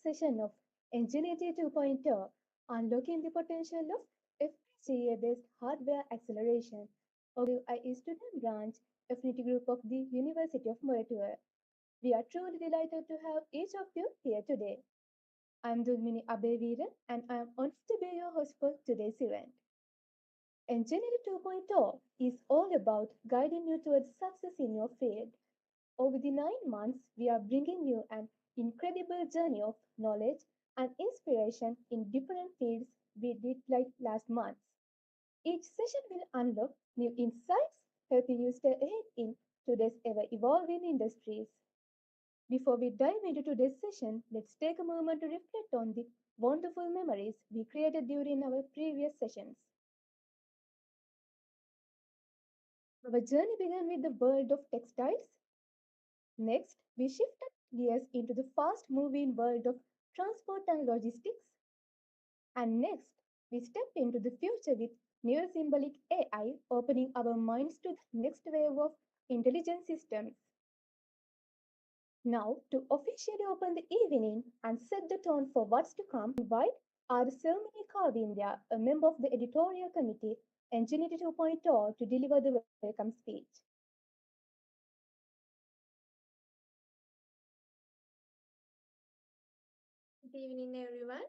session of Enginuity 2.0, Unlocking the Potential of FPGA-based Hardware Acceleration, IE student branch, Affinity Group of the University of Moratuwa. We are truly delighted to have each of you here today. I'm Dulmini Abeveeran and I am honored to be your host for today's event. Engineering 2.0 is all about guiding you towards success in your field. Over the 9 months, we are bringing you an incredible journey of knowledge and inspiration in different fields we did like last month. Each session will unlock new insights, helping you stay ahead in today's ever evolving industries. Before we dive into today's session, let's take a moment to reflect on the wonderful memories we created during our previous sessions. Our journey began with the world of textiles. Next, we shifted gears into the fast moving world of transport and logistics. And next, we stepped into the future with neurosymbolic AI, opening our minds to the next wave of intelligent systems. Now, to officially open the evening and set the tone for what's to come, invite our Selmini Kavinga, a member of the editorial committee, Engineering 2.0, to deliver the welcome speech. Good evening, everyone.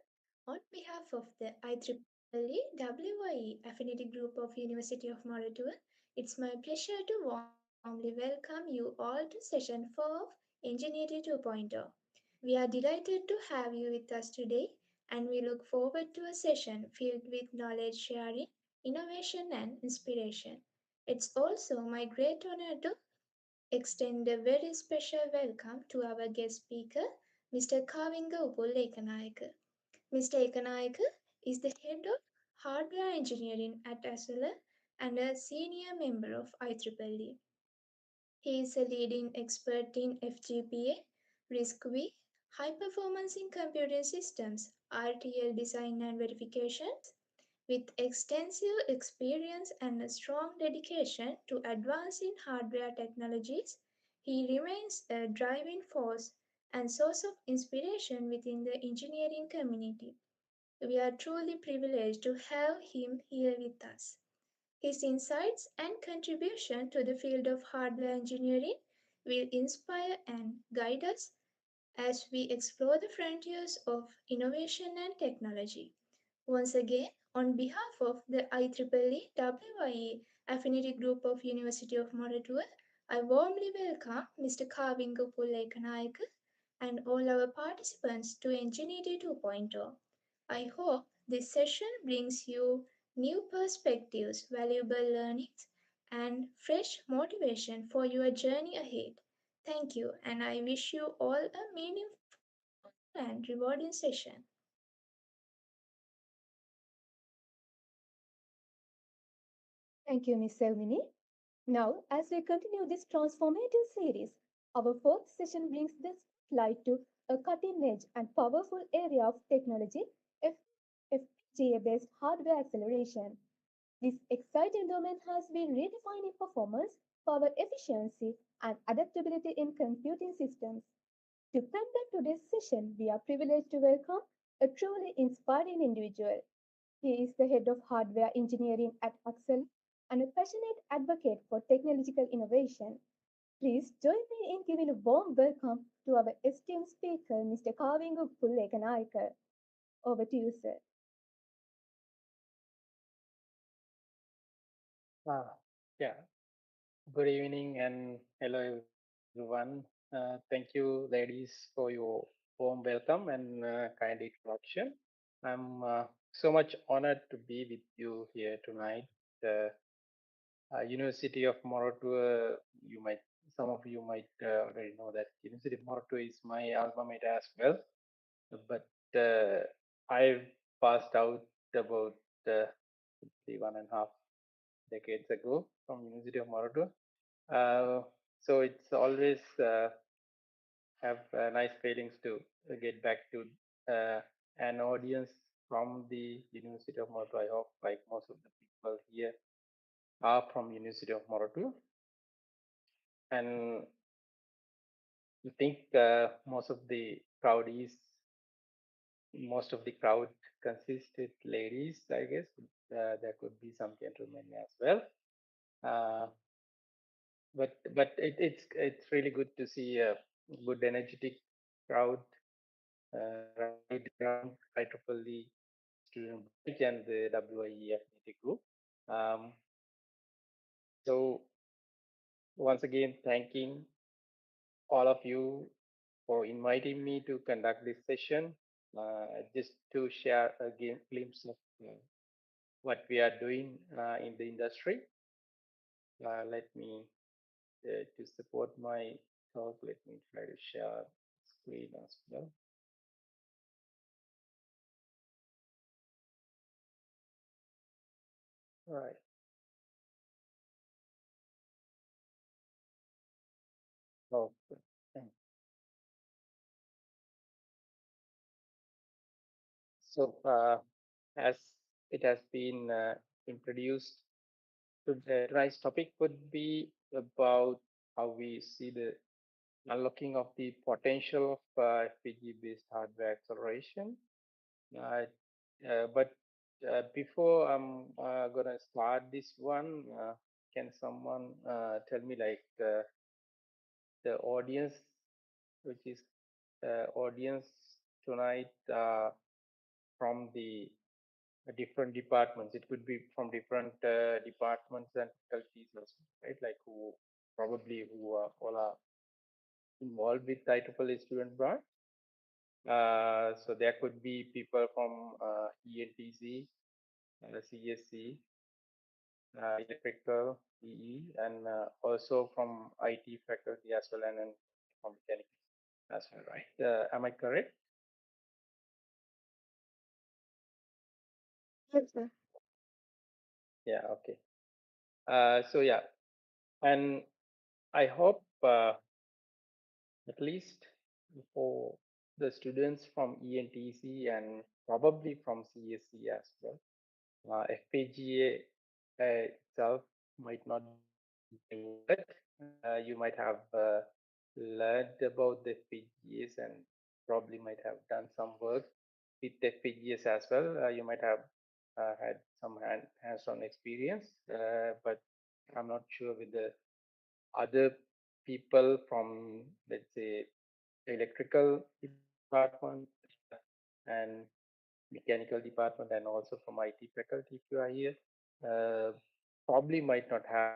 On behalf of the IEEE Affinity Group of University of Moratuwa, it's my pleasure to warmly welcome you all to session 4 of Engineering 2.0. We are delighted to have you with us today, and we look forward to a session filled with knowledge sharing, innovation, and inspiration. It's also my great honor to extend a very special welcome to our guest speaker, Mr. Kavinga Upul Ekanayaka. Mr. Ekanayaka is the head of hardware engineering at ACCLER and a senior member of IEEE. He is a leading expert in FGPA, RISC-V, high performance in computing systems, RTL design and verifications, with extensive experience and a strong dedication to advancing hardware technologies. He remains a driving force and source of inspiration within the engineering community. We are truly privileged to have him here with us. His insights and contribution to the field of hardware engineering will inspire and guide us as we explore the frontiers of innovation and technology. Once again, on behalf of the IEEE WIE Affinity Group of University of Moratuwa, I warmly welcome Mr. Kavinga Upul Ekanayaka and all our participants to Engineering 2.0. I hope this session brings you new perspectives, valuable learnings, and fresh motivation for your journey ahead. Thank you, and I wish you all a meaningful and rewarding session. Thank you, Ms. Selmini. Now, as we continue this transformative series, our fourth session brings this light to a cutting edge and powerful area of technology, FPGA-based hardware acceleration. This exciting domain has been redefining performance, power efficiency, and adaptability in computing systems. To conduct today's session, we are privileged to welcome a truly inspiring individual. He is the head of hardware engineering at Axel and a passionate advocate for technological innovation. Please join me in giving a warm welcome to our esteemed speaker, Mr. Kavinga Upul Ekanayaka. Over to you, sir. Ah, yeah. Good evening and hello everyone. Thank you, ladies, for your warm welcome and kind introduction. I'm so much honored to be with you here tonight. The University of Moratuwa, some of you might already know that University of Moratuwa is my alma mater as well. But I passed out about uh, 1.5 decades ago from University of Moratuwa. So it's always have nice feelings to get back to uh, an audience from the University of Moratuwa. I hope like most of the people here are from University of Moratuwa, and I think most of the crowd is most of the crowd consisted ladies, I guess. There could be some gentlemen as well. Uh, but it's really good to see a good energetic crowd rallied around IEEE student branch and the WIE Affinity group. Um, so once again, thanking all of you for inviting me to conduct this session. Just to share a glimpse of what we are doing in the industry. Let me to support my talk. Let me try to share screen as well. All right. Okay. So, as it has been introduced, tonight's topic would be about how we see the unlocking of the potential of FPGA-based hardware acceleration. Uh, but before I'm gonna start this one, can someone tell me like the audience, which is audience tonight from the different departments? It could be from different departments and faculties as well, right? Like who probably who are all are involved with IEEE student branch. So there could be people from ENTC, CSC, electrical, EE, and also from IT faculty as well, and then from mechanics as well, right? Am I correct? Yes, sir. Yeah, okay. So yeah, and I hope at least for the students from ENTC and probably from CSC as well, FPGA itself might not be a word. You might have learned about the FPGAs and probably might have done some work with FPGAs as well. You might have had some hands-on experience, but I'm not sure with the other people from, let's say, electrical department and mechanical department, and also from IT faculty if you are here, uh, probably might not have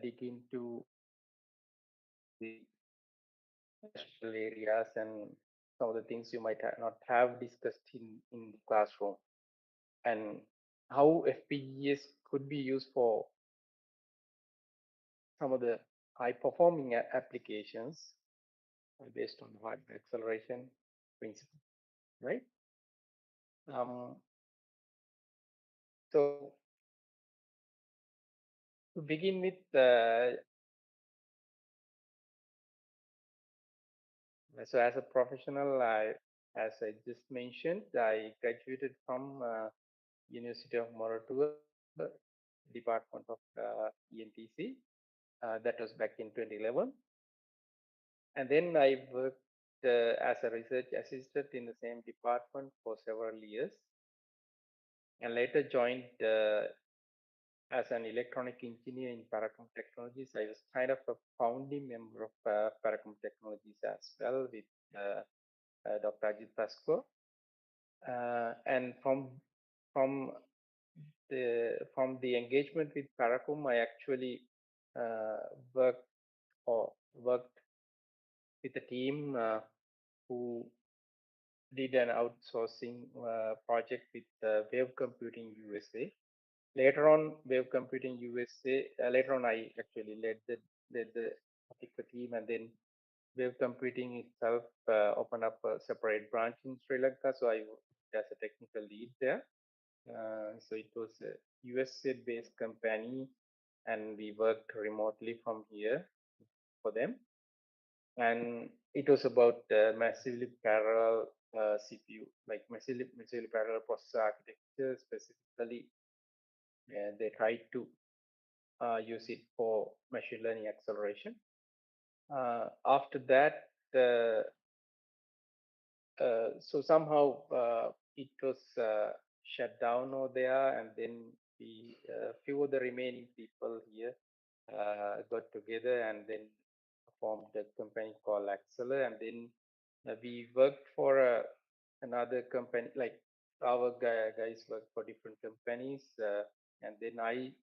dig into the special areas and some of the things you might not have discussed in the classroom, and how FPGAs could be used for some of the high performing applications based on hardware acceleration principle, right? Um, so to begin with, so as a professional, as I just mentioned, I graduated from University of Moratuwa, Department of ENTC. That was back in 2011. And then I worked as a research assistant in the same department for several years, and later joined as an electronic engineer in Paracom Technologies. I was kind of a founding member of Paracom Technologies as well with Dr. Ajit Pasco. And from the engagement with Paracom, I actually uh, worked worked with a team who did an outsourcing project with Wave Computing USA. Later on, Wave Computing USA. Later on, I actually led the particular team, and then Wave Computing itself opened up a separate branch in Sri Lanka. So I worked as a technical lead there. So it was a USA-based company, and we worked remotely from here for them. and it was about massively parallel CPU, like massively parallel processor architecture specifically. They tried to use it for machine learning acceleration. After that, so somehow it was shut down over there, and then we few of the remaining people here got together and then formed a company called ACCELER, and then we worked for another company. Like our guys worked for different companies, and then I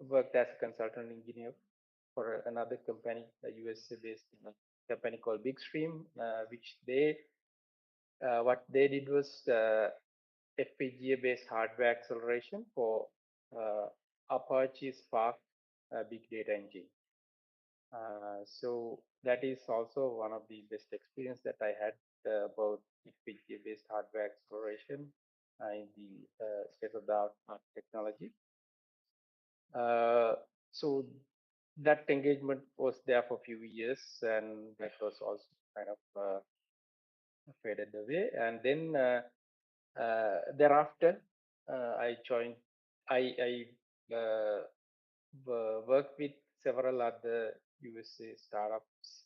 worked as a consultant engineer for another company, a USA-based company called Big Stream, which they what they did was FPGA-based hardware acceleration for uh, Apache Spark big data engine. So that is also one of the best experience that I had about FPGA-based hardware acceleration in the state-of-the-art technology. Uh, so that engagement was there for a few years, and that was also kind of faded away. And then thereafter, I joined. I worked with several other USA startups,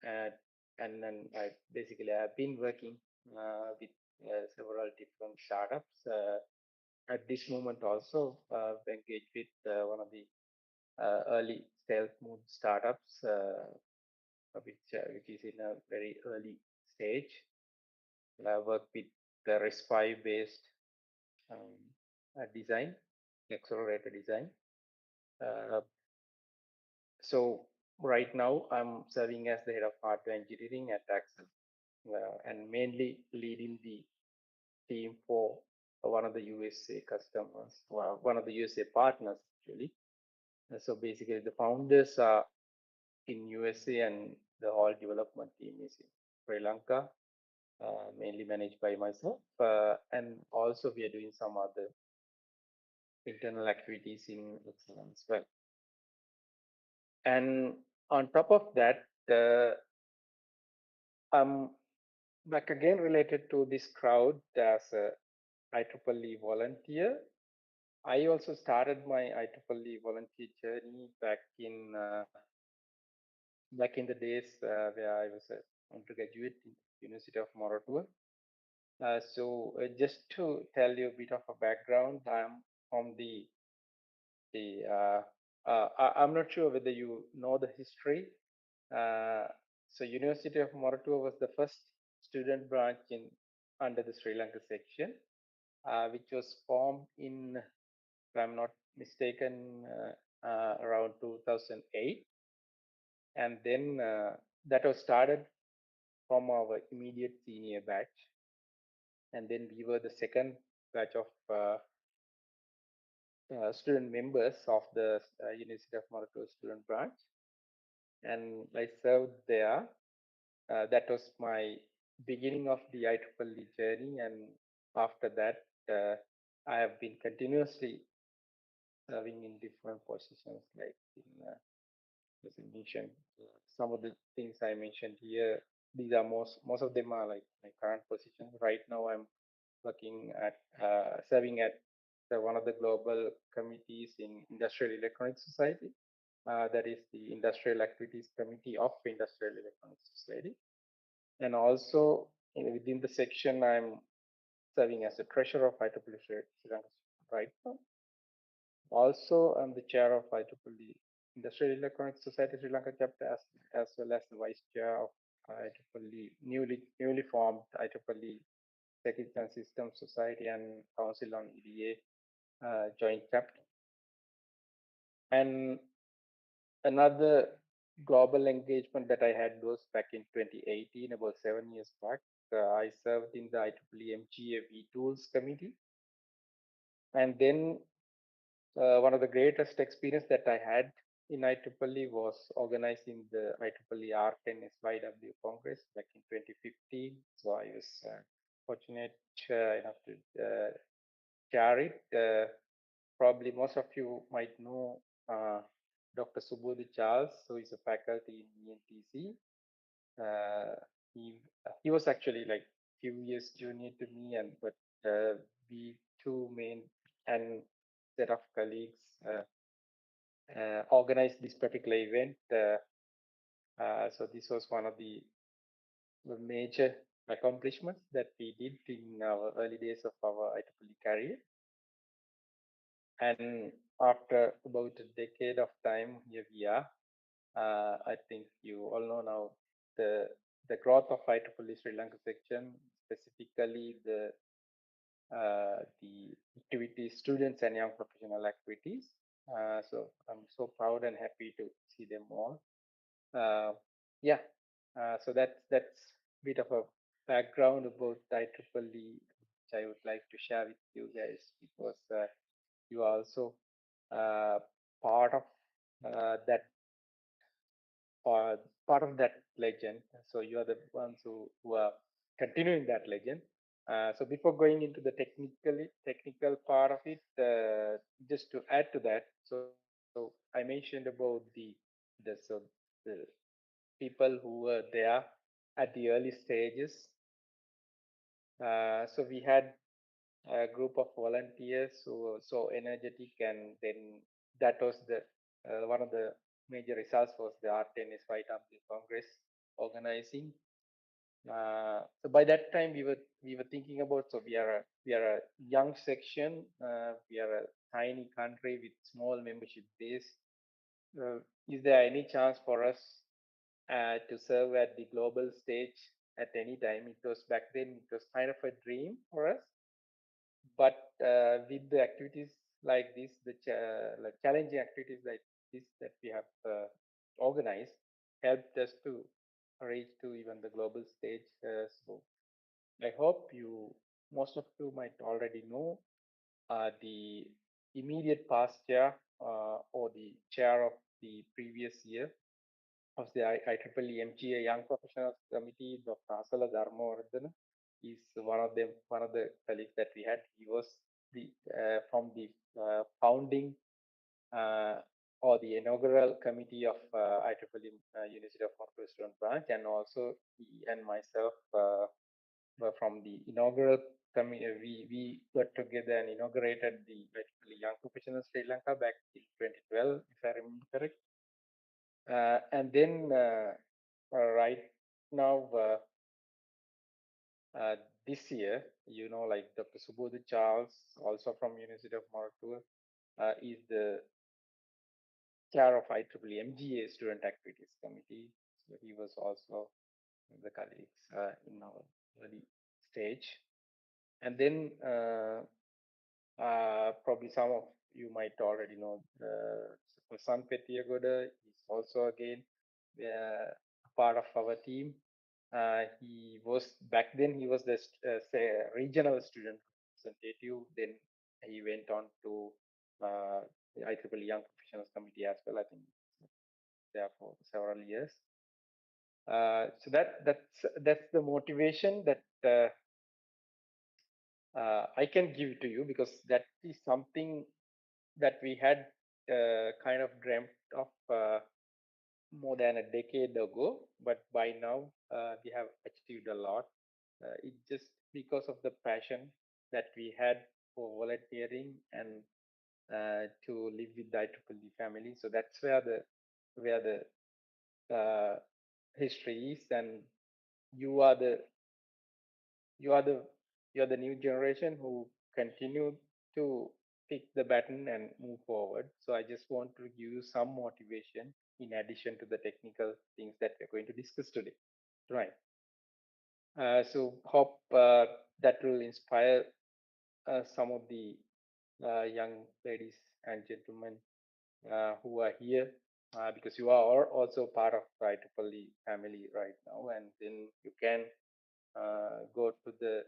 and then I basically have been working with several different startups. At this moment, also engaged with one of the early stealth mode startups, which is in a very early stage. I work with the RISC-V based um, design, accelerator design. Uh, so right now I'm serving as the head of hardware engineering at Axel, and mainly leading the team for one of the USA customers, well, one of the USA partners actually. So basically the founders are in USA and the whole development team is in Sri Lanka, mainly managed by myself. And also we are doing some other internal activities in Excel as well. And on top of that, I'm back again related to this crowd as a IEEE volunteer. I also started my IEEE volunteer journey back in the days where I was an undergraduate in University of Moratuwa. So just to tell you a bit of a background, I'm from I'm not sure whether you know the history. Uh, so University of Moratuwa was the first student branch in under the Sri Lanka section, which was formed in, if I'm not mistaken, around 2008, and then that was started from our immediate senior batch, and then we were the second batch of student members of the University of Morocco student branch, and I served there. That was my beginning of the IEEE journey, and after that, I have been continuously serving in different positions, like in as I mentioned, some of the things I mentioned here. These are most of them are like my current position. Right now, I'm working at serving at one of the global committees in Industrial Electronics Society. That is the Industrial Activities Committee of Industrial Electronics Society. And also within the section, I'm serving as the treasurer of IEEE Sri Lanka right now. Also, I'm the chair of IEEE Industrial Electronics Society Sri Lanka chapter, as well as the vice chair of IEEE newly formed IEEE Circuits and Systems Society and Council on EDA joint chapter. And another global engagement that I had was back in 2018, about 7 years back. I served in the IEEE MGA V-Tools committee. And then one of the greatest experience that I had in IEEE was organizing the IEEE R10 SYW Congress back in 2015. So I was fortunate enough to chair it. Probably most of you might know Dr. Subodh Charles, who is a faculty in ENTC. Uh, he he was actually like few years junior to me, and but we two main and set of colleagues organized this particular event. So this was one of the major accomplishments that we did in our early days of our IEEE career. And after about a decade of time, here we are. I think you all know now the the growth of IEEE Sri Lanka section, specifically the activities, students and young professional activities. So I'm so proud and happy to see them all. Uh, yeah, so that's a bit of a background about IEEE, which I would like to share with you guys because you are also uh, part of that uh, part of that legend. So you are the ones who are continuing that legend. So before going into the technical part of it, just to add to that, so I mentioned about the people who were there at the early stages. So we had a group of volunteers who were so energetic, and then that was the one of the major results was the R10S White Ampli Congress organizing. So by that time we were thinking about, so we are a young section, we are a tiny country with small membership base. Uh, is there any chance for us to serve at the global stage at any time? It was back then, it was kind of a dream for us, but with the activities like this, like challenging activities like this that we have organized, helped us to reach to even the global stage. So I hope most of you might already know the immediate past chair or the chair of the previous year of the IEEE MGA Young Professionals Committee, Dr. Asala Dharmawardena, is one of the colleagues that we had. He was the from the founding uh, or the inaugural committee of IEEE University of Northwest Student Branch, and also he and myself were from the inaugural committee. We got together and inaugurated the IEEE Young Professionals Sri Lanka back in 2012, if I remember correct. And then right now, this year, like Dr. Subodh Charles, also from University of Moratuwa, is the chair of IEEE MGA Student Activities Committee. So he was also the colleagues in our early stage. And then probably some of you might already know San Petiagoda is also again part of our team. He was back then he was the say regional student representative. Then he went on to the IEEE Young Professionals Committee as well. I think there for several years. So that's the motivation that I can give to you, because that is something that we had kind of dreamt of more than a decade ago, but by now we have achieved a lot. It just because of the passion that we had for volunteering and to live with the IEEE family. So that's where the history is, and you are the you are the you are the new generation who continue to pick the baton and move forward. So I just want to give you some motivation in addition to the technical things that we're going to discuss today. Right. So hope that will inspire some of the young ladies and gentlemen who are here, because you are also part of IEEE family right now, and then you can go to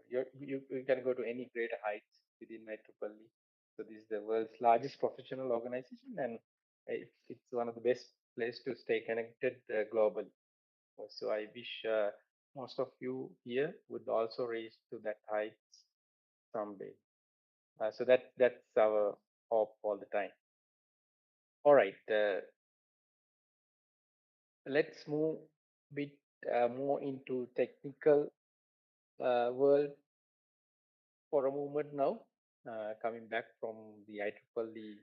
you can go to any greater heights within IEEE. So this is the world's largest professional organization, and it's one of the best place to stay connected globally. So I wish most of you here would also reach to that heights someday. So that's our hope all the time. All right, let's move bit more into technical world for a moment now. Coming back from the IEEE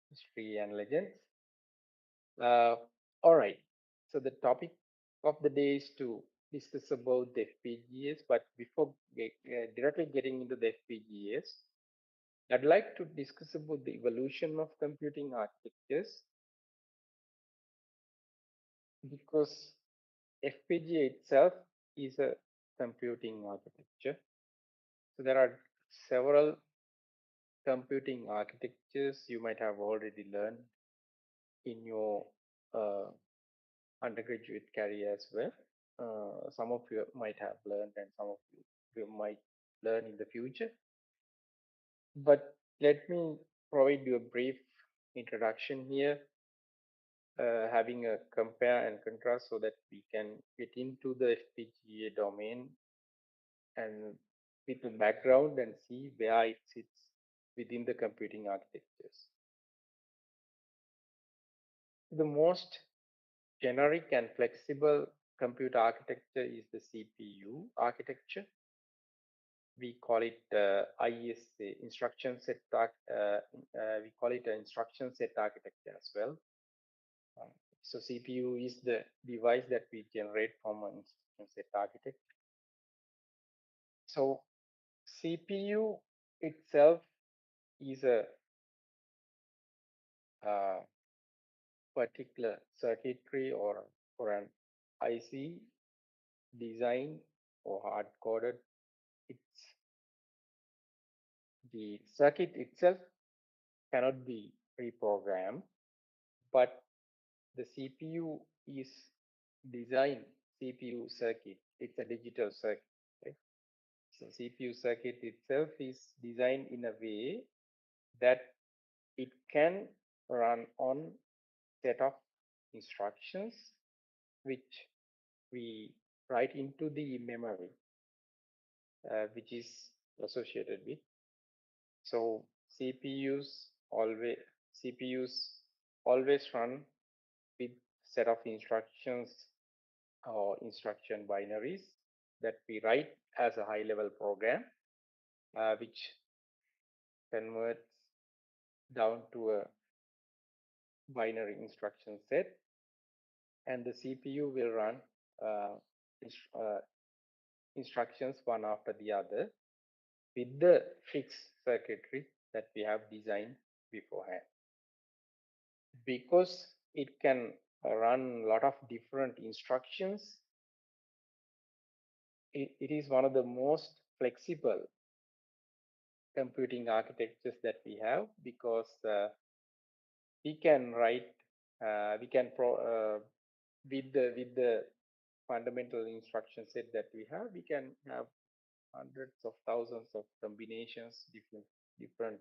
history and legends. Uh, all right. So the topic of the day is to discuss about the FPGAs. But before directly getting into the FPGAs, I'd like to discuss about the evolution of computing architectures because FPGA itself is a computing architecture. So there are several computing architectures you might have already learned in your uh, undergraduate career as well. Some of you might have learned, and some of you might learn in the future. But let me provide you a brief introduction here, having a compare and contrast so that we can get into the FPGA domain and with the background and see where it sits within the computing architectures. The most generic and flexible computer architecture is the CPU architecture. We call it ISA, instruction set. We call it an instruction set architecture as well. Um, so CPU is the device that we generate from an instruction set architecture. So CPU itself is a uh, particular circuitry or an IC design or hard coded. It's the circuit itself cannot be reprogrammed, but the CPU is designed CPU circuit. It's a digital circuit. Okay? So CPU circuit itself is designed in a way that it can run on set of instructions which we write into the memory, which is associated with. So CPUs always run with set of instructions or instruction binaries that we write as a high level program, which converts down to a binary instruction set, and the CPU will run uh, uh, instructions one after the other with the fixed circuitry that we have designed beforehand. Because it can run a lot of different instructions, it is one of the most flexible computing architectures that we have because we can write, with the fundamental instruction set that we have, we can have hundreds of thousands of combinations, different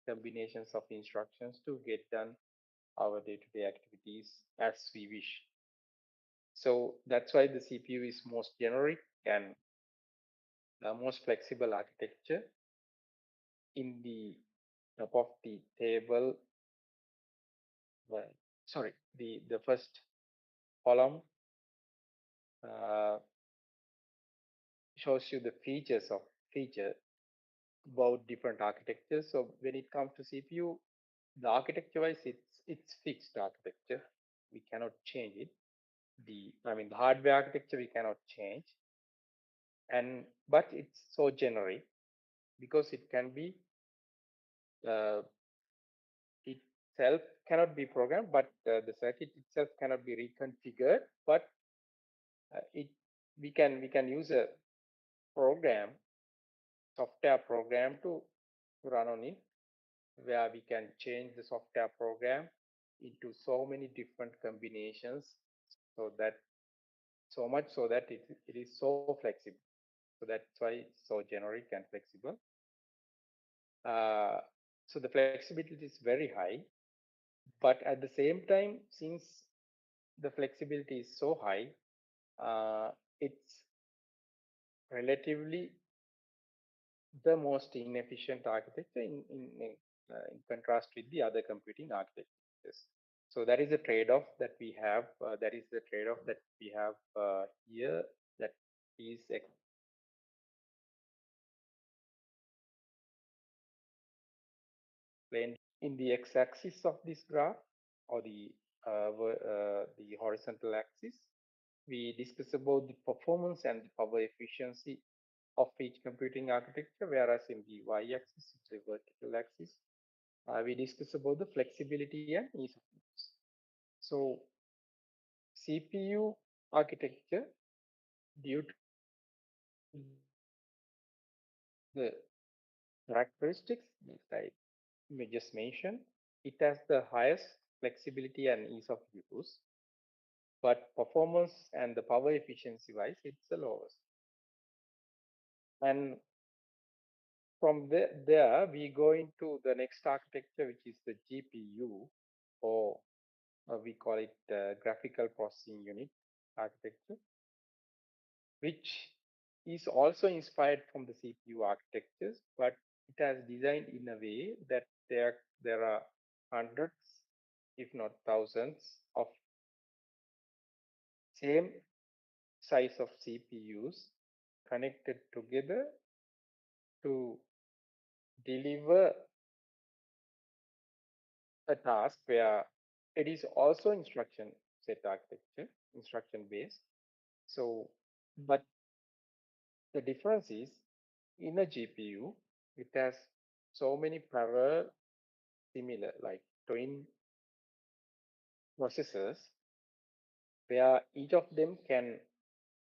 combinations of instructions to get done our day-to-day activities as we wish. So that's why the CPU is most generic and the most flexible architecture. In the top of the table, well, sorry, the first column uh, shows you the feature about different architectures. So when it comes to CPU, the architecture wise, it's fixed architecture. We cannot change it. The hardware architecture we cannot change, and but it's so generic because it can be uh, itself cannot be programmed, but the circuit itself cannot be reconfigured. But it we can use a program, software program to run on it, where we can change the software program into so many different combinations, so that so much so that it is so flexible. So that's why it's so generic and flexible. Uh, so the flexibility is very high, but at the same time, since the flexibility is so high, it's relatively the most inefficient architecture in contrast with the other computing architectures. So that is the trade-off that we have. That is the trade-off that we have here. That is explained in the x-axis of this graph, or the horizontal axis. We discuss about the performance and the power efficiency of each computing architecture, whereas in the y-axis, it's a vertical axis. We discuss about the flexibility and ease of use. So CPU architecture, due to the characteristics that I just mentioned, it has the highest flexibility and ease of use, but performance and the power efficiency wise, it's the lowest. And from there we go into the next architecture, which is the GPU, or we call it graphical processing unit architecture, which is also inspired from the CPU architectures, but it has designed in a way that there are hundreds, if not thousands, of same size of CPUs connected together to deliver a task where it is also instruction set architecture, instruction based. So, but the difference is in a GPU, it has so many parallel, similar, like twin processors, where each of them can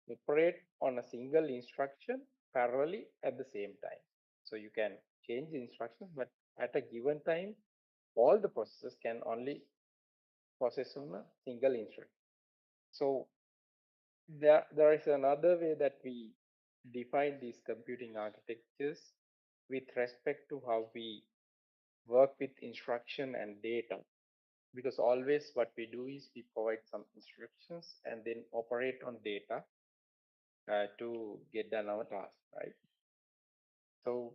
operate on a single instruction parallelly at the same time. So you can change the instructions, but at a given time, all the processors can only process on a single instruction. So there is another way that we define these computing architectures with respect to how we work with instruction and data, because always what we do is we provide some instructions and then operate on data to get done our task, right? So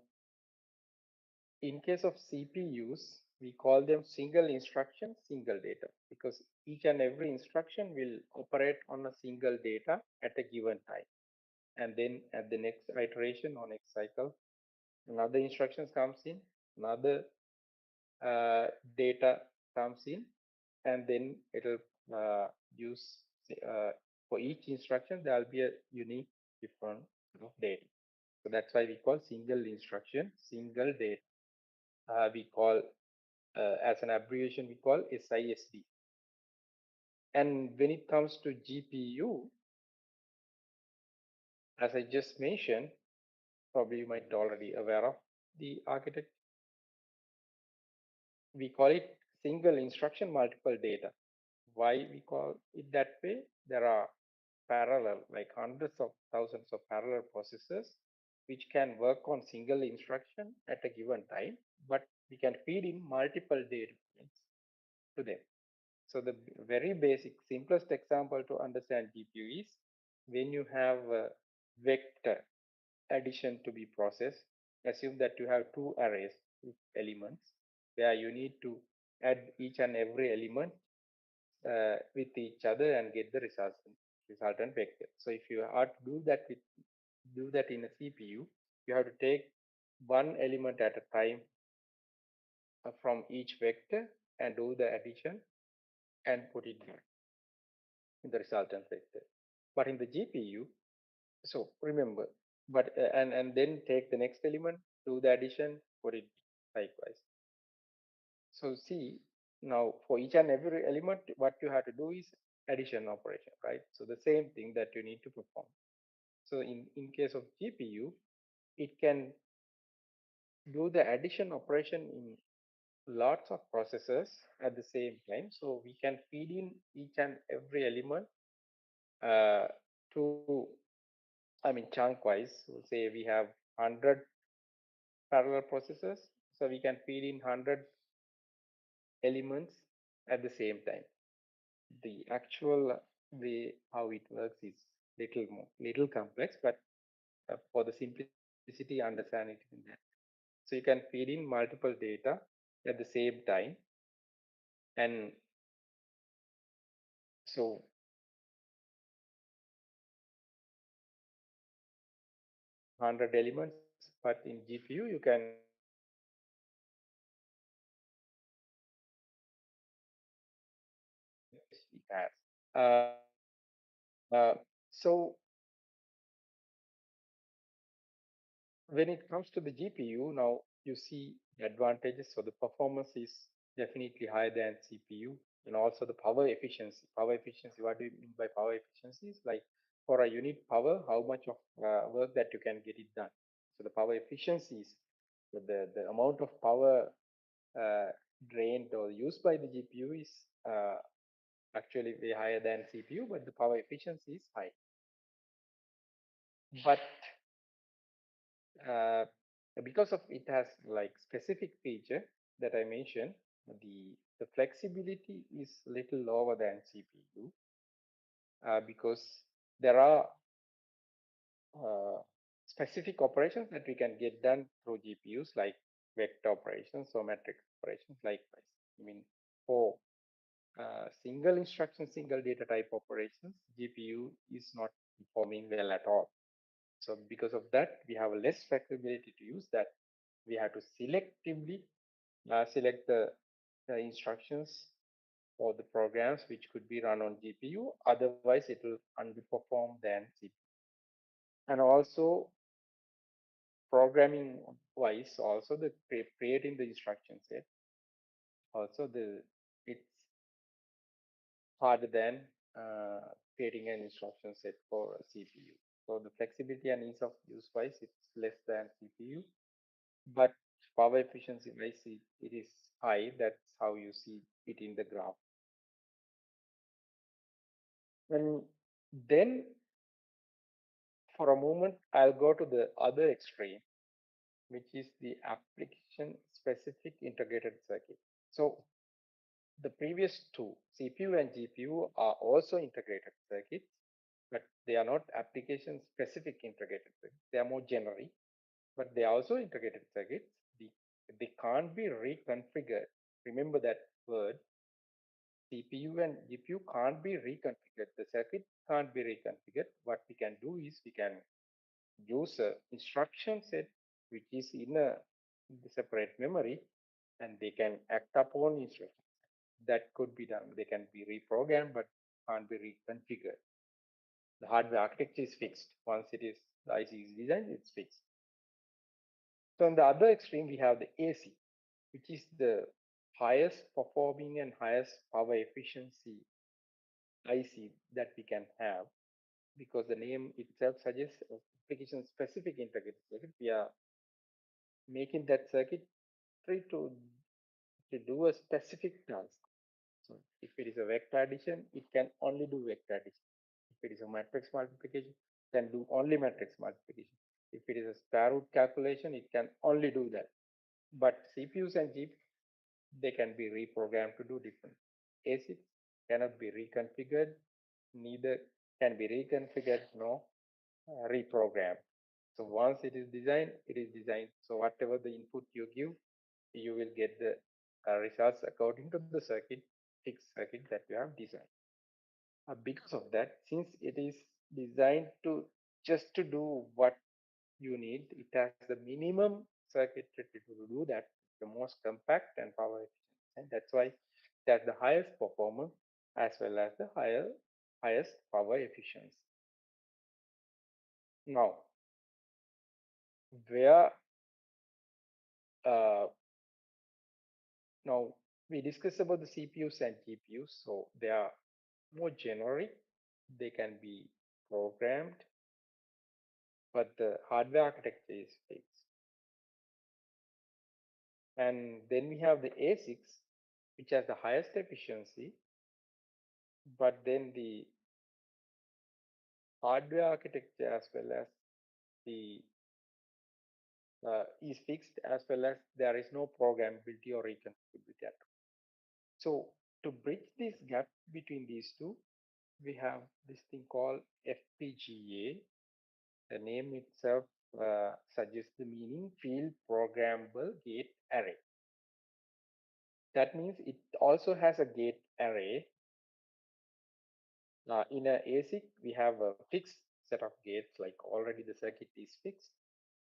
in case of CPUs, we call them single instruction, single data, because each and every instruction will operate on a single data at a given time. And then at the next iteration or next cycle, another instructions comes in, another uh, data comes in, and then it'll use uh, for each instruction there will be a unique different of data. So that's why we call single instruction, single data. We call as an abbreviation we call SISD. And when it comes to GPU, as I just mentioned, probably you might already aware of the architecture. We call it single instruction, multiple data. Why we call it that way? There are parallel, like hundreds of thousands of parallel processors, which can work on single instruction at a given time, but we can feed in multiple data points to them. So the very basic, simplest example to understand GPU is when you have a vector addition to be processed, assume that you have two arrays with elements where you need to add each and every element with each other and get the resultant vector. So if you are to do that in a CPU, you have to take one element at a time from each vector and do the addition and put it back in the resultant vector. But in the GPU, so remember, but and then take the next element, do the addition, put it likewise. So see, now for each and every element, what you have to do is addition operation, right? So the same thing that you need to perform. So in case of GPU, it can do the addition operation in lots of processors at the same time. So we can feed in each and every element uh, to, I mean, chunk wise. So say we have 100 parallel processors. So we can feed in 100 elements at the same time. The actual way how it works is little complex, but for the simplicity, understand it in that. So you can feed in multiple data at the same time, and So 100 elements, but in GPU you can it has. So when it comes to the GPU, now you see the advantages. So the performance is definitely higher than CPU, and also the power efficiency. Power efficiency, what do you mean by power efficiency? Is like for a unit power, how much of work that you can get it done. So the power efficiency is the amount of power uh, drained or used by the GPU is actually way higher than CPU, but the power efficiency is high. But uh, because of it has like specific feature that I mentioned, the flexibility is little lower than CPU because there are uh, specific operations that we can get done through GPUs like vector operations or matrix operations likewise. I mean, for single instruction, single data type operations, GPU is not performing well at all. So because of that, we have less flexibility to use that. We have to selectively select the instructions or the programs which could be run on GPU. Otherwise, it will underperform than CPU. And also programming wise, also the creating the instruction set. Also, it's harder than creating an instruction set for a CPU. So the flexibility and ease of use wise, it's less than CPU, but power efficiency wise, it is high. That's how you see it in the graph. And then for a moment, I'll go to the other extreme, which is the application specific integrated circuit. So the previous two, CPU and GPU, are also integrated circuits, but they are not application specific integrated circuits. They are more generic, but they are also integrated circuits. They can't be reconfigured. Remember that word. CPU and GPU can't be reconfigured. The circuit can't be reconfigured. What we can do is we can use a instruction set which is in a separate memory, and they can act upon instructions. That could be done. They can be reprogrammed, but can't be reconfigured. The hardware architecture is fixed. Once the IC is designed, it's fixed. So on the other extreme, we have the AC, which is the highest performing and highest power efficiency IC that we can have, because the name itself suggests application specific integrated circuit. We are making that circuitry to do a specific task. So if it is a vector addition, it can only do vector addition. If it is a matrix multiplication, it can do only matrix multiplication. If it is a square root calculation, it can only do that. But CPUs and GPUs, they can be reprogrammed to do different. ASICs cannot be reconfigured, neither can be reconfigured nor reprogrammed. So once it is designed, it is designed. So whatever the input you give, you will get the results according to the fixed circuit that you have designed. Because of that, since it is designed to just to do what you need, it has the minimum circuitry to do that, the most compact and power efficient. And that's why it has the highest performance as well as the highest power efficiency. Now, where uh, now we discussed about the CPUs and GPUs, so they are more generic. They can be programmed, but the hardware architecture is fixed. And then we have the ASICs, which has the highest efficiency, but then the hardware architecture as well as the is fixed, as well as there is no programmability or reconfigurability at all. So to bridge this gap between these two, we have this thing called FPGA. The name itself suggests the meaning field programmable gate array. That means it also has a gate array, In a ASIC, we have a fixed set of gates, like already the circuit is fixed.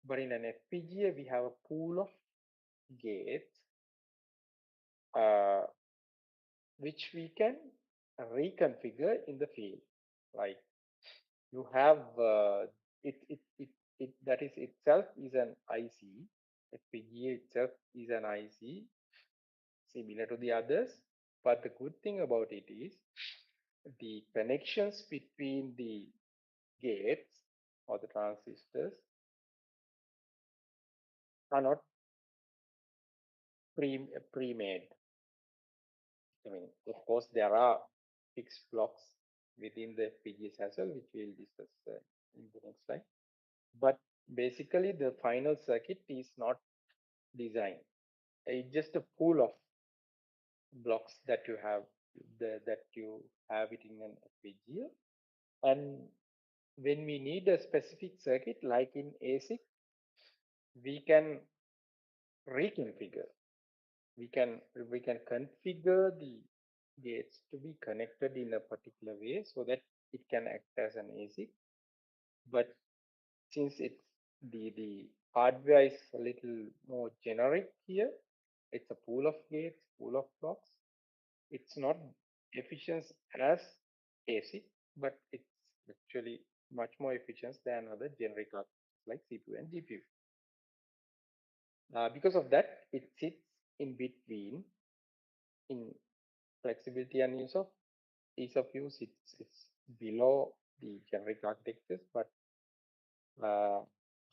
But in an FPGA, we have a pool of gates uh, which we can reconfigure in the field. Like you have that is itself is an IC. FPGA itself is an IC similar to the others. But the good thing about it is the connections between the gates or the transistors are not pre-made. I mean, of course, there are fixed blocks within the FPGAs as well, which we'll discuss in the next slide. But basically, the final circuit is not designed. It's just a pool of blocks that you have it in an FPGA. And when we need a specific circuit, like in ASIC, we can reconfigure. We can configure the gates to be connected in a particular way so that it can act as an ASIC. But since the hardware is a little more generic here, it's a pool of gates, pool of blocks. It's not efficient as ASIC, but it's actually much more efficient than other generic architectures like CPU and GPU. Because of that, it sits in between in flexibility and ease of use. It's below the generic architectures, but uh,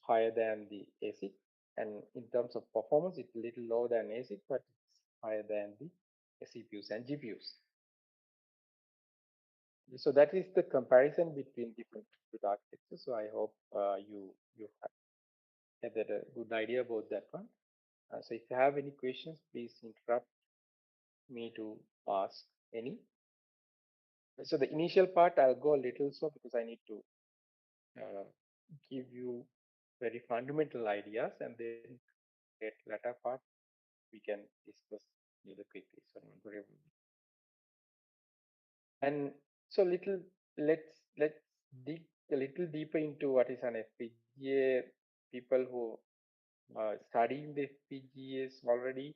higher than the ASIC. And in terms of performance, it's a little lower than ASIC, but it's higher than the CPUs and GPUs. So that is the comparison between different architectures. So I hope you have a good idea about that one. So if you have any questions, please interrupt me to ask any. So the initial part I'll go a little slow because I need to uh, give you very fundamental ideas, and then at latter part we can discuss the quickly. So and so little let's dig a little deeper into what is an FPGA. People who studying the FPGAs already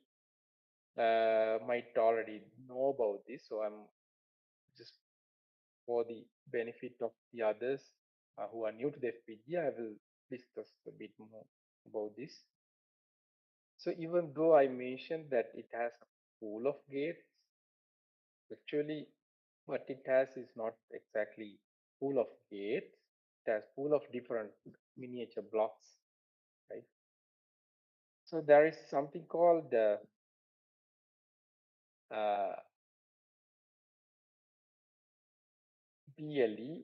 might already know about this. So I'm just for the benefit of the others who are new to the FPGA, I will discuss a bit more about this. So even though I mentioned that it has a pool of gates, actually what it has is not exactly pool of gates. It has pool of different miniature blocks, right? So there is something called the uh, BLE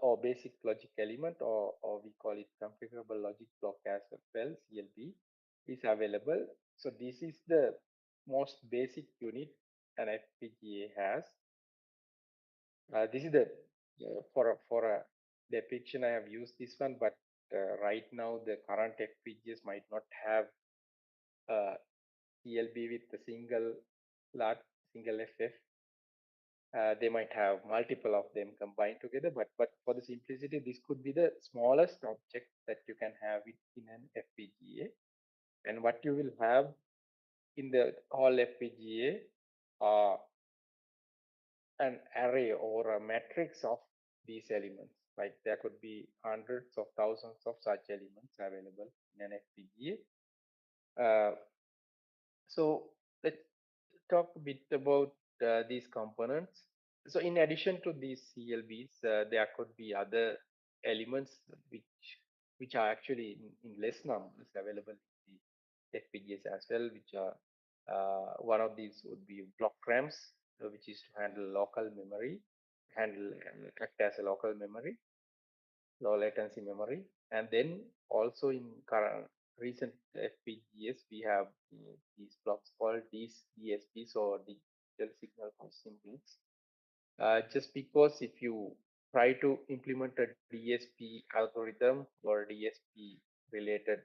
or basic logic element, or we call it configurable logic block as well, CLB, is available. So this is the most basic unit an FPGA has. This is the for a depiction I have used this one, but right now the current FPGAs might not have CLB with the single FF. They might have multiple of them combined together, but for the simplicity, this could be the smallest object that you can have it in an FPGA. And what you will have in the whole FPGA are an array or a matrix of these elements. Like there could be hundreds of thousands of such elements available in an FPGA. So let's talk a bit about these components. So in addition to these CLBs, there could be other elements which are actually in less numbers available in the FPGAs as well, which are one of these would be block RAMs, which is to handle local memory, handle act as a local memory, low latency memory. And then also in current recent FPGAs, we have these blocks called these DSPs or digital signal processing blocks. Just because if you try to implement a DSP algorithm or DSP related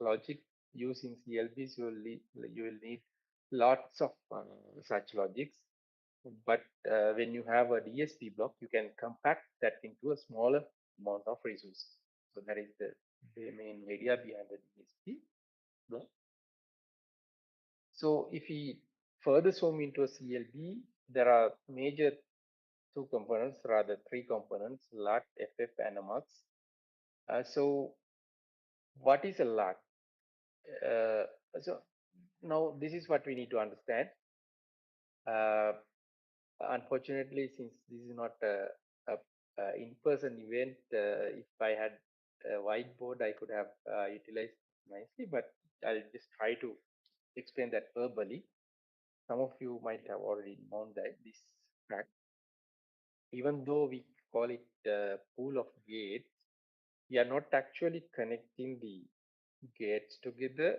logic using CLBs, you will need lots of such logics. But when you have a DSP block, you can compact that into a smaller amount of resources. So that is the main idea behind the DSP block. So if we further zoom into a CLB, there are major two components, rather three components: LUT, FF, and a MUX. So what is a LUT? Uh, so now this is what we need to understand. Uh, Unfortunately, since this is not a in-person event, if I had a whiteboard, I could have utilized nicely, but I'll just try to explain that verbally. Some of you might have already known that this fact. Even though we call it a pool of gates, we are not actually connecting the gates together.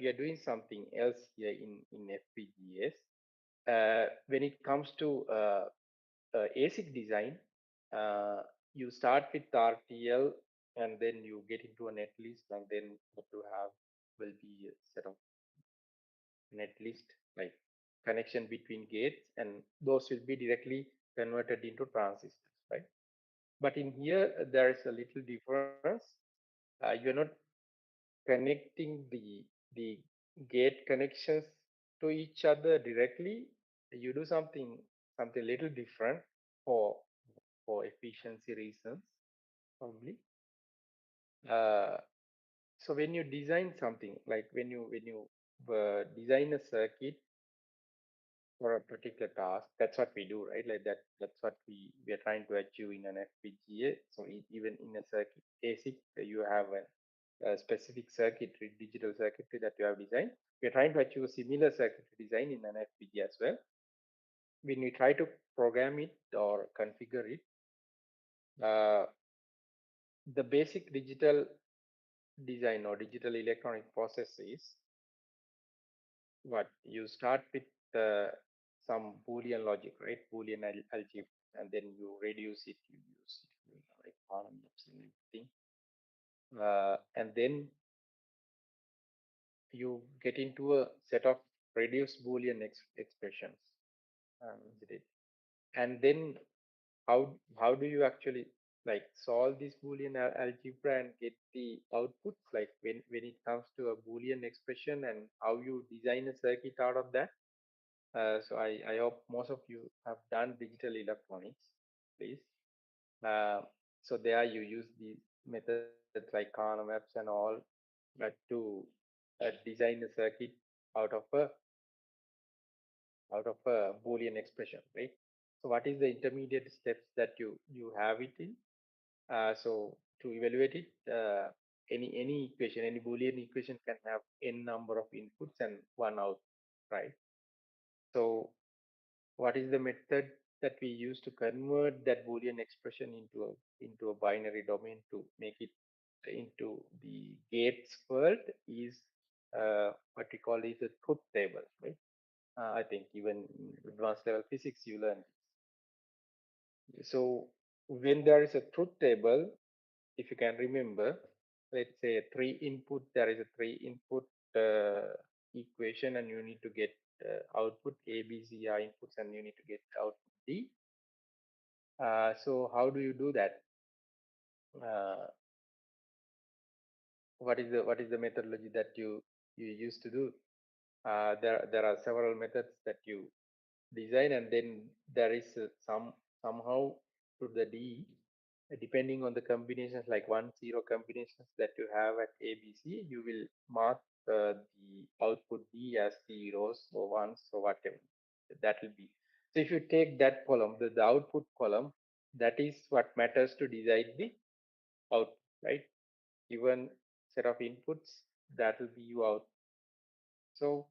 We are doing something else here in FPGAs. When it comes to ASIC design, uh, you start with RTL and then you get into a netlist, and then what you have will be a set of netlist like connection between gates, and those will be directly converted into transistors, right? But in here, there is a little difference. You're not connecting the gate connections to each other directly. You do something little different for efficiency reasons, probably. Uh, so when you design something, like when you design a circuit for a particular task, that's what we do, right? Like that's what we are trying to achieve in an FPGA. So even in a circuit ASIC, you have a specific circuitry, digital circuitry that you have designed. We are trying to achieve a similar circuitry design in an FPGA as well. When we try to program it or configure it, uh, the basic digital design or digital electronic process is what you start with some Boolean logic, right? Boolean algebra, and then you reduce it, you use it, like columns and everything. And then you get into a set of reduced Boolean expressions. Isn't it? And then how do you actually like solve this Boolean algebra and get the outputs? Like when it comes to a Boolean expression and how you design a circuit out of that. So I hope most of you have done digital electronics, please. Uh, so there you use these methods like Karnaugh maps and all to design a circuit out of a Boolean expression, right? So what is the intermediate steps that you have it in? So to evaluate it, any equation, any Boolean equation can have n number of inputs and one out, right? So what is the method that we use to convert that Boolean expression into a binary domain to make it into the gates world is what we call is a truth table, right? I think even in advanced level physics you learn. So when there is a truth table, if you can remember, let's say a three input, there is a three input equation, and you need to get output A, B, C are inputs, and you need to get output D. So how do you do that? Uh, what is the methodology that you used to do? There are several methods that you design, and then there is somehow to the D, depending on the combinations, like 1 0 combinations that you have at ABC, you will mark the output D as zeros or ones or whatever that will be. So if you take that column, the output column, that is what matters to decide the output, right? Given set of inputs, that will be your out. So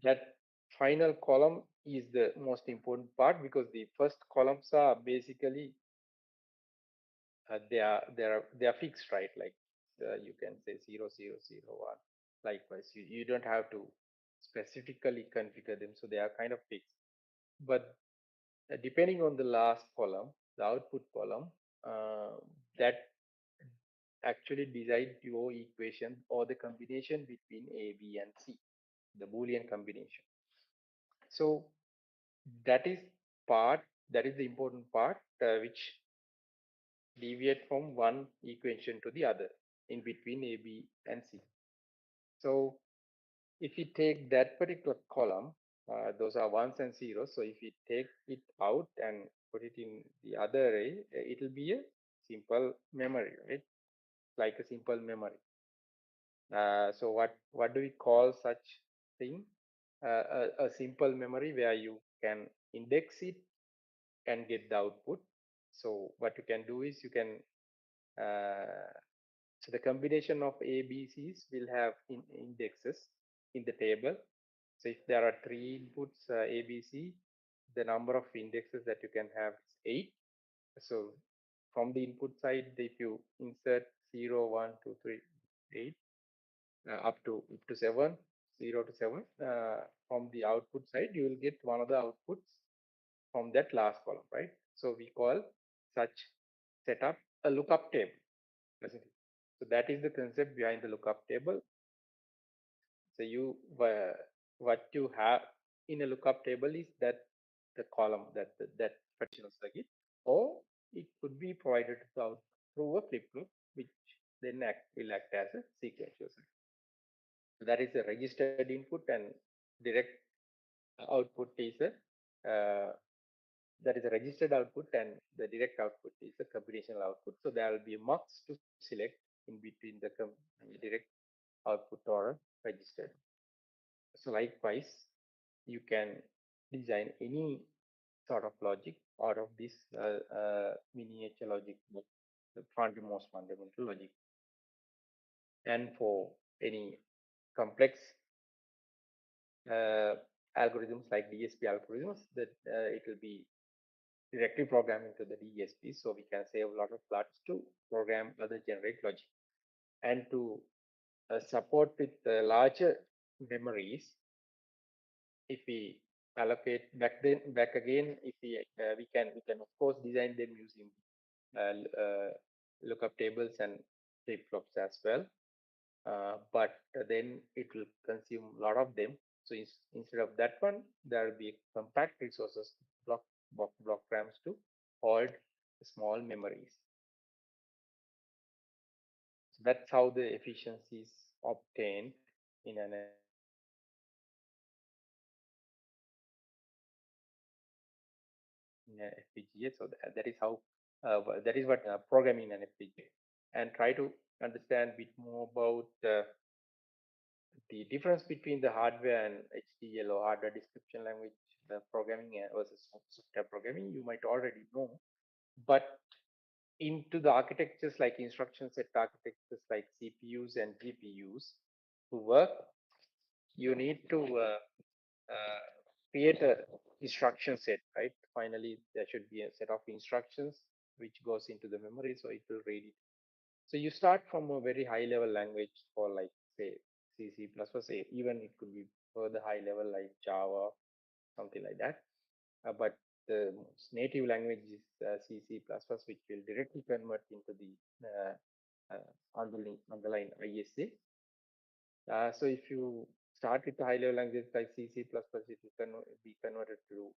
that final column is the most important part, because the first columns are basically they are fixed, right? Like you can say 0 0 0 1. Likewise, you don't have to specifically configure them, so they are kind of fixed. But depending on the last column, the output column, uh, that actually decides your equation or the combination between A, B, and C, the Boolean combination. So that is part, that is the important part, which deviate from one equation to the other in between A, B, and C. So if we take that particular column, those are ones and zeros. So if we take it out and put it in the other array, it will be a simple memory, right? Like a simple memory. So what do we call such thing? A simple memory where you can index it and get the output. So what you can do is you can uh, so the combination of A, B, C's will have indexes in the table. So if there are three inputs A, B, C, the number of indexes that you can have is 8. So from the input side, if you insert 0, 1, 2, 3, 8, up to 7, 0 to 7, from the output side, you will get one of the outputs from that last column, right? So we call such setup a lookup table, basically. So that is the concept behind the lookup table. So what you have in a lookup table is that the column that partition circuit, or it could be provided out through a flip flop, which then will act as a sequential circuit. So that is a registered input, and direct output is a that is a registered output, and the direct output is a combinational output. So there will be a mux to select in between the direct output or a registered. So likewise, you can design any sort of logic out of this miniature logic, the most fundamental logic. And for any complex uh, algorithms like DSP algorithms, that it will be directly programmed into the DSP, so we can save a lot of floods to program other generate logic. And to support with larger memories, if we allocate back again, if we can of course design them using uh, uh, lookup tables and flip flops as well, but then it will consume a lot of them. So instead of that one, there will be compact resources, block rams to hold small memories. So that's how the efficiency is obtained in an FPGA. So that is how that is what programming an FPGA, and try to understand a bit more about the difference between the hardware and HDL, or hardware description language programming, versus software programming. You might already know, but into the architectures like instruction set architectures like CPUs and GPUs to work, you need to create a instruction set, right? Finally, there should be a set of instructions which goes into the memory, so it will read it. So you start from a very high level language for, like, say C, C++, say even it could be further high level like Java, something like that. But the most native language is C, C++, which will directly convert into the underlying ISA. So if you start with the high level language like C, C++, it will be converted to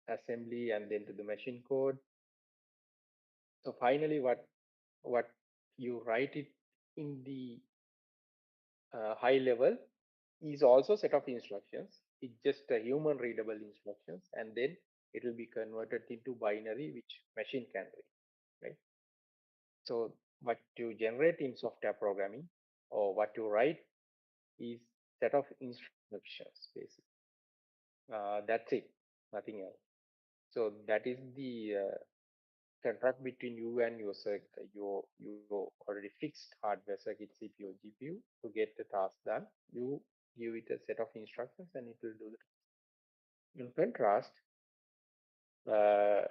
assembly and then to the machine code. So finally, what you write it in the high level is also set of instructions. It's just a human readable instructions, and then it will be converted into binary, which machine can read, right? So what you generate in software programming, or what you write, is set of instructions basically. That's it, nothing else. So that is the contract between you and your already fixed hardware circuit, CPU or GPU, to get the task done. You give it a set of instructions and it will do that. In contrast, uh,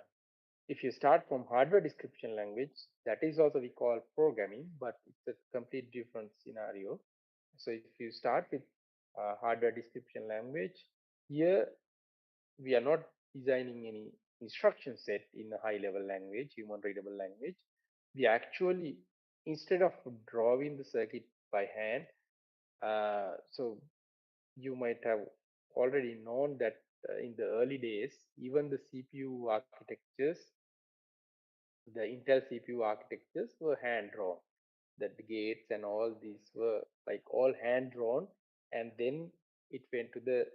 if you start from hardware description language, that is also we call programming, but it's a complete different scenario. So if you start with hardware description language, here we are not designing any instruction set in a high level language, human readable language. We actually, instead of drawing the circuit by hand, so you might have already known that in the early days, even the CPU architectures, the Intel CPU architectures were hand drawn. That the gates and all these were like all hand drawn, and then it went to the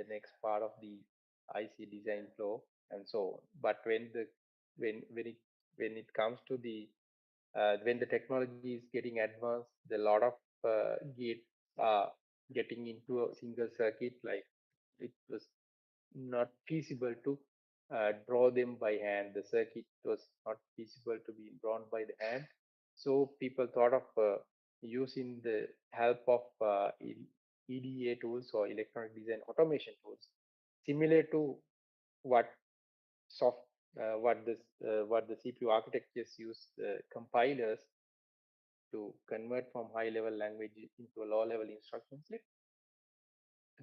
next part of the IC design flow and so on. But when when it when it comes to the when the technology is getting advanced, the lot of gates are getting into a single circuit. Like it was not feasible to draw them by hand. The circuit was not feasible to be drawn by the hand. So people thought of using the help of EDA tools or electronic design automation tools, similar to what soft what the CPU architectures use compilers to convert from high level language into a low level instruction set.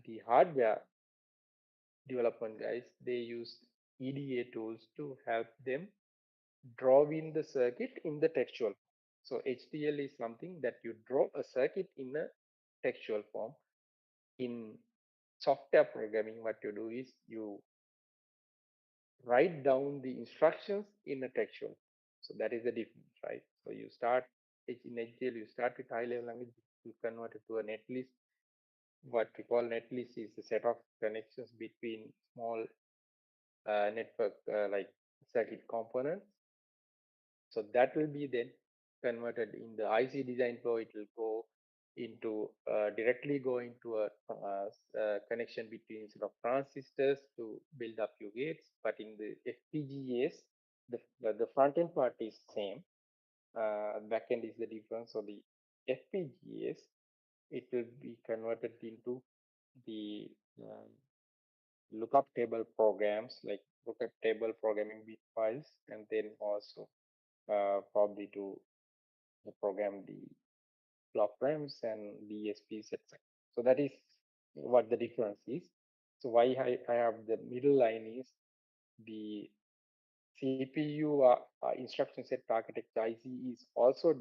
The hardware development guys, they used EDA tools to help them draw in the circuit in the textual form. So HDL is something that you draw a circuit in a textual form. In software programming, what you do is you write down the instructions in a textual. So that is the difference, right? So you start in HDL, you start with high level language, you convert it to a netlist. What we call netlist is a set of connections between small network like circuit components. So that will be then converted in the IC design flow. It will go into directly go into a connection between sort of transistors to build up your gates. But in the FPGAs, the front end part is same. Back end is the difference. So the FPGAs, it will be converted into the lookup table programs, like lookup table programming bit files, and then also probably to program the block RAMs and DSPs, etc. So that is what the difference is. So why I have the middle line is the CPU instruction set architecture IC is also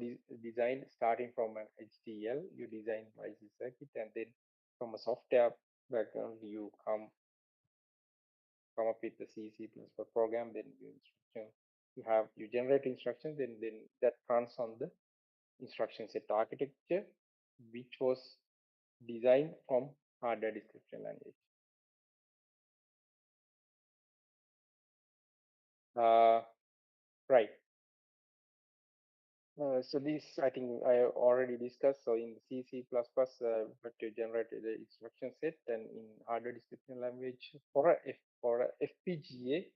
designed starting from an HDL. You design IC circuit, and then from a software background, you come up with the C, C++ program, then you generate instructions, then that runs on the instruction set architecture, which was designed from hardware description language. Uh, right. So this, I think I already discussed. So in C, C++, but to generate the instruction set, and in hardware description language for a FPGA,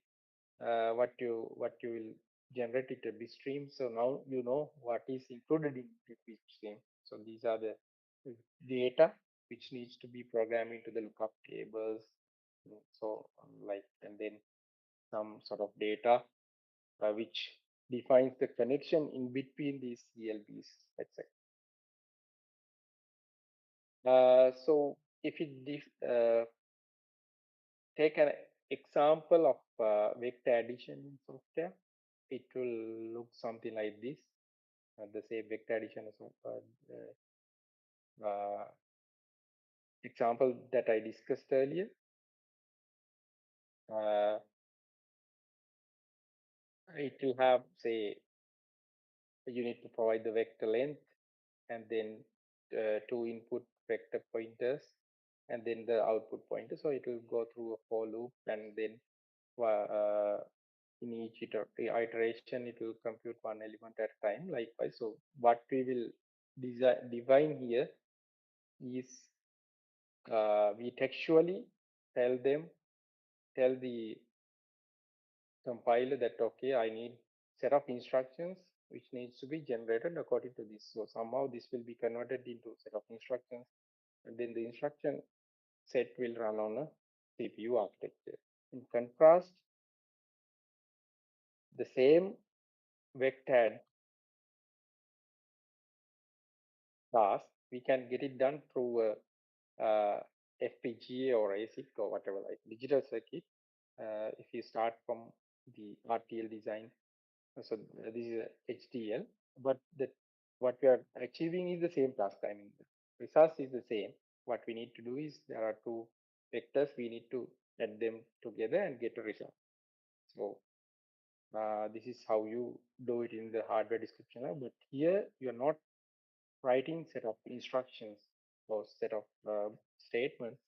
what you will generate it a bit stream. So now you know what is included in the bit stream. So these are the data which needs to be programmed into the lookup tables. So like, and then some sort of data which defines the connection in between these CLBs, etc. So if you take an example of vector addition in software, it will look something like this. The same vector addition example that I discussed earlier. Uh, it will have, say, you need to provide the vector length, and then two input vector pointers, and then the output pointer. So it will go through a for loop, and then uh, in each iteration, it will compute one element at a time. Likewise, so what we will define here is we textually tell the compiler that okay, I need set of instructions which needs to be generated according to this. So somehow this will be converted into set of instructions, and then the instruction set will run on a CPU architecture. In contrast, the same vector task, we can get it done through FPGA or ASIC or whatever, like digital circuit. If you start from the RTL design, so this is HDL, but what we are achieving is the same task. I mean, the results is the same. what we need to do is there are two vectors. We need to add them together and get a result. So this is how you do it in the hardware description. But here you're not writing set of instructions or set of statements.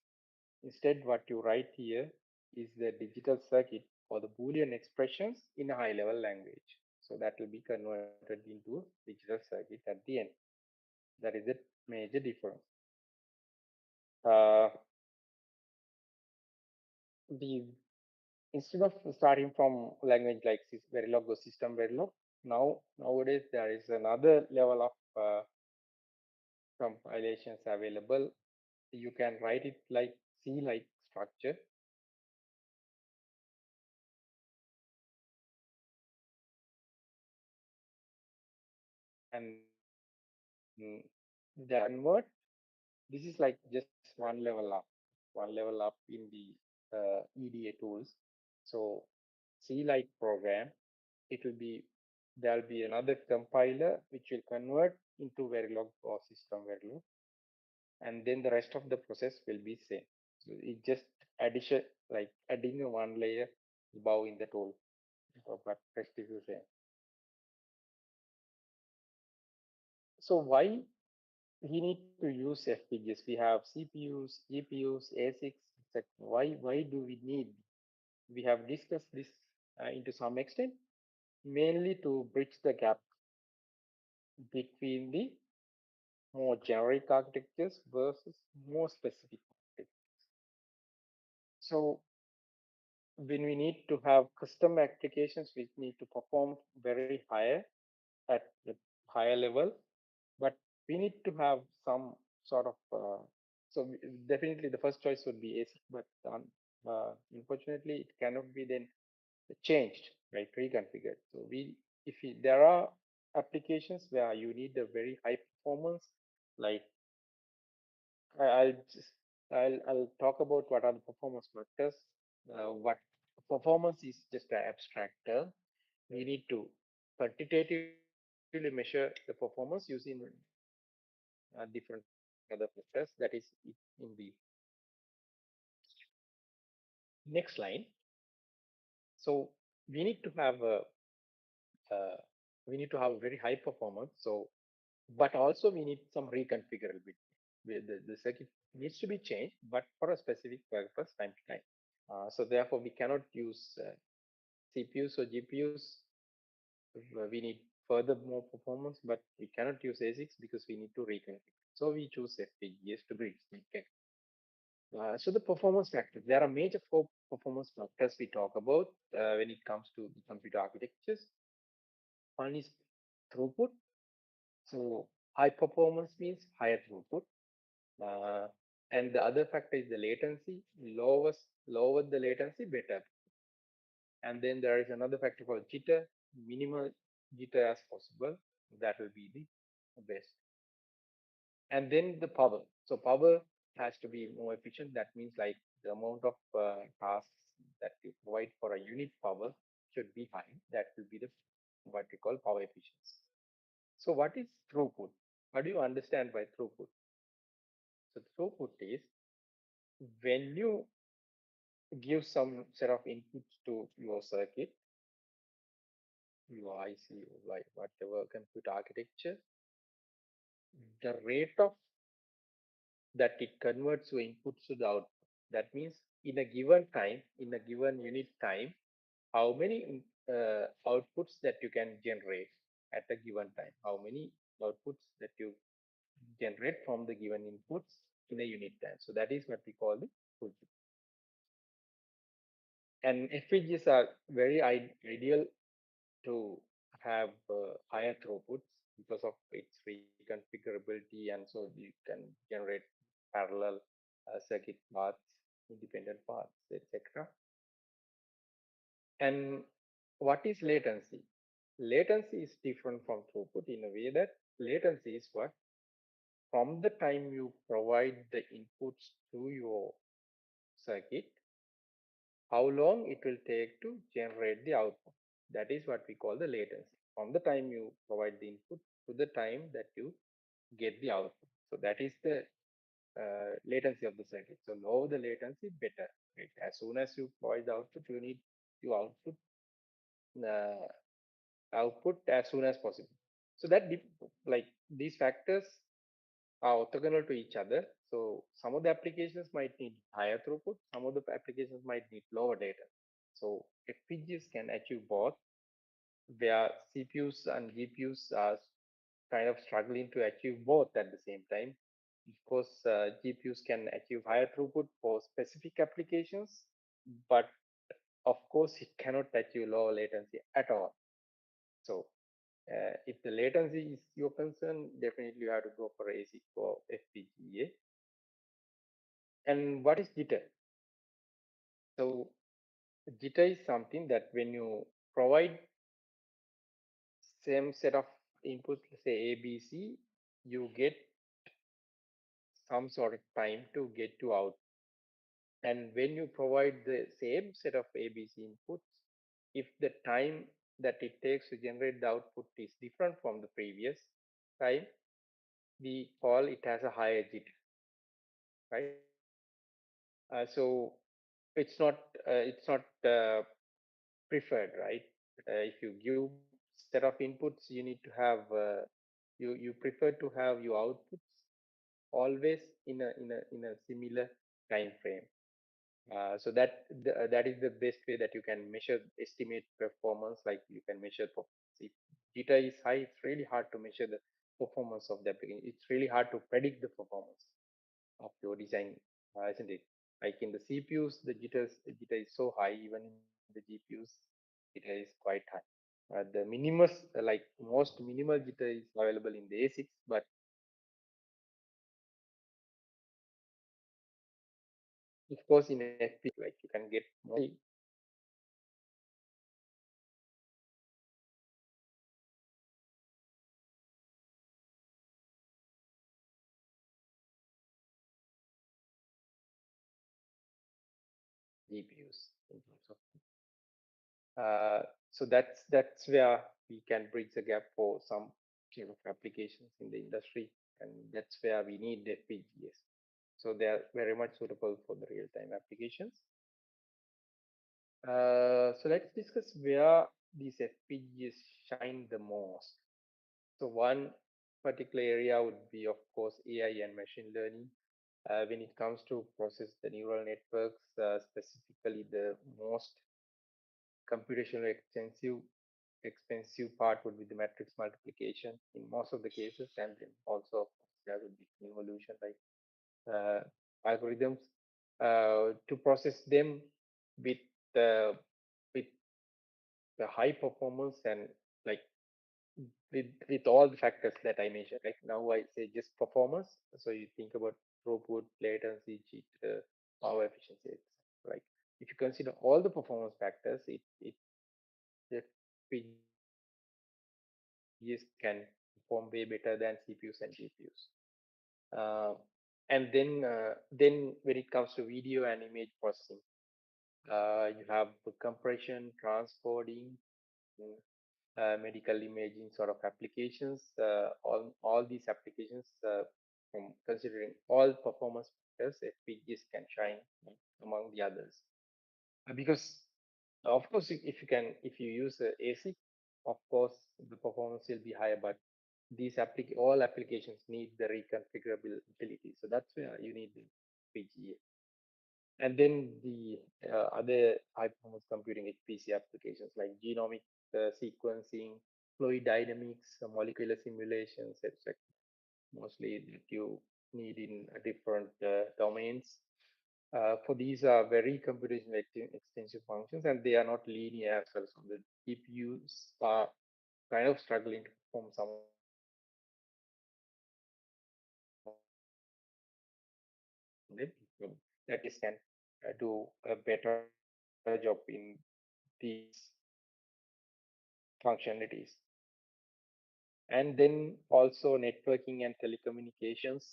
Instead, what you write here is the digital circuit or the Boolean expressions in a high level language. So that will be converted into digital circuit at the end. That is the major difference. Uh, the Instead of starting from language like Verilog or system Verilog, nowadays there is another level of compilations available. You can write it like C-like structure, and the convert. This is like just one level up in the EDA tools. So C-like program, it will be there'll be another compiler which will convert into Verilog or system Verilog, and then the rest of the process will be same. So it just addition like adding a one layer above in the tool, but rest is the same. So why we need to use FPGAs? We have CPUs, GPUs, ASICs, etc. Why do we need? We have discussed this into some extent, mainly to bridge the gap between the more generic architectures versus more specific architectures. So when we need to have custom applications which need to perform very higher at the higher level, but we need to have some sort of definitely the first choice would be ASIC, but unfortunately it cannot be then changed, right, reconfigured. So there are applications where you need a very high performance, like I- I'll just I'll talk about what are the performance factors. What performance is just an abstract term. We need to quantitatively measure the performance using different other factors. That is in the next line. So we need to have a uh, we need to have a very high performance. So, but also we need some reconfigurability. The circuit needs to be changed, but for a specific purpose time to time. So therefore, we cannot use CPUs or GPUs. We need further more performance, but we cannot use ASICs because we need to reconfigure. So we choose FPGAs to bridge the gap. So the performance factors, there are major four performance factors we talk about when it comes to the computer architectures. One is throughput. So high performance means higher throughput. Uh, and the other factor is the latency. Lower the latency, better. And then there is another factor called jitter, minimal jitter as possible. That will be the best. And then the power. So power has to be more efficient. That means like the amount of tasks that you provide for a unit power should be high. That will be the what we call power efficiency. So what is throughput? What do you understand by throughput? So throughput is when you give some set of inputs to your circuit, your IC, like whatever computer architecture, the rate of that it converts your inputs to the output. That means in a given time, in a given unit time, how many outputs that you can generate at a given time, how many outputs that you generate from the given inputs in a unit time. So that is what we call the throughput. And FPGAs are very ideal to have higher throughputs because of its reconfigurability, and so you can generate parallel circuit paths, independent paths, etc. And what is latency? Latency is different from throughput in a way that latency is what from the time you provide the inputs to your circuit, how long it will take to generate the output. That is what we call the latency. From the time you provide the input to the time that you get the output. So that is the latency of the circuit. So lower the latency, better. Right? As soon as you provide the output, you need to uh, output as soon as possible. So like these factors are orthogonal to each other. So some of the applications might need higher throughput, some of the applications might need lower data. So FPGAs can achieve both, where CPUs and GPUs are kind of struggling to achieve both at the same time. Of course, GPUs can achieve higher throughput for specific applications, but of course, it cannot achieve lower latency at all. So, if the latency is your concern, definitely you have to go for ASIC or FPGA. And what is jitter? So, jitter is something that when you provide same set of inputs, say A, B, C, you get some sort of time to get to out. And when you provide the same set of ABC inputs, if the time that it takes to generate the output is different from the previous time, we call it as a higher jitter, right? So it's not preferred, right? If you give set of inputs, you need to have you prefer to have your outputs always in a similar time frame. So that is the best way that you can measure estimate performance. Like you can measure performance. If data is high, it's really hard to measure the performance of the application. It's really hard to predict the performance of your design, isn't it? Like in the CPUs, the jitter is so high. Even in the GPUs, jitter is quite high. The minimus, like most minimal jitter is available in the ASICs, but of course in FPGA, like you can get more. GPUs in terms of uh, so that's where we can bridge the gap for some kind of applications in the industry, and that's where we need FPGAs. So they are very much suitable for the real-time applications. So let's discuss where these FPGAs shine the most. So one particular area would be, of course, AI and machine learning. When it comes to process the neural networks, specifically the most computational expensive part would be the matrix multiplication in most of the cases, and then also of course, there would be convolution like algorithms to process them with uh, with the high performance and like with all the factors that I mentioned. Like now I say just performance, so you think about throughput, latency, jitter, power efficiency, etc. Like if you consider all the performance factors, it the FPGAs can perform way better than CPUs and GPUs. Uh, and then when it comes to video and image processing, you have the compression, transcoding, mm, medical imaging sort of applications. All these applications, from considering all performance factors, FPGAs can shine among the others. Because of course, if you use ASIC, of course the performance will be higher, but all applications need the reconfigurability. So that's where you need the FPGA. And then the other high performance computing HPC applications like genomic sequencing, fluid dynamics, molecular simulations, etc. Mostly that you need in different domains. For these are very computational extensive functions, and they are not linear as well. So the GPUs are kind of struggling to perform some of these functions on them. So that is can do a better job in these functionalities. And then also networking and telecommunications,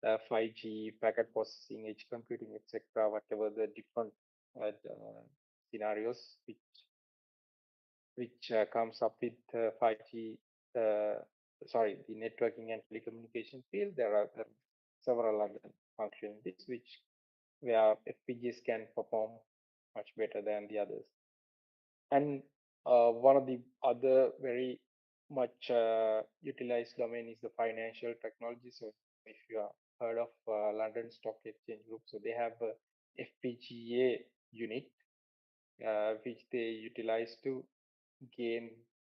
5G, packet processing, edge computing, etc. Whatever the different scenarios which comes up with 5G, uh, sorry, the networking and telecommunication field. There are several other functionalities which where FPGAs can perform much better than the others. And one of the other very much utilized domain is the financial technology. So if you have heard of London Stock Exchange Group, so they have a FPGA unit which they utilize to gain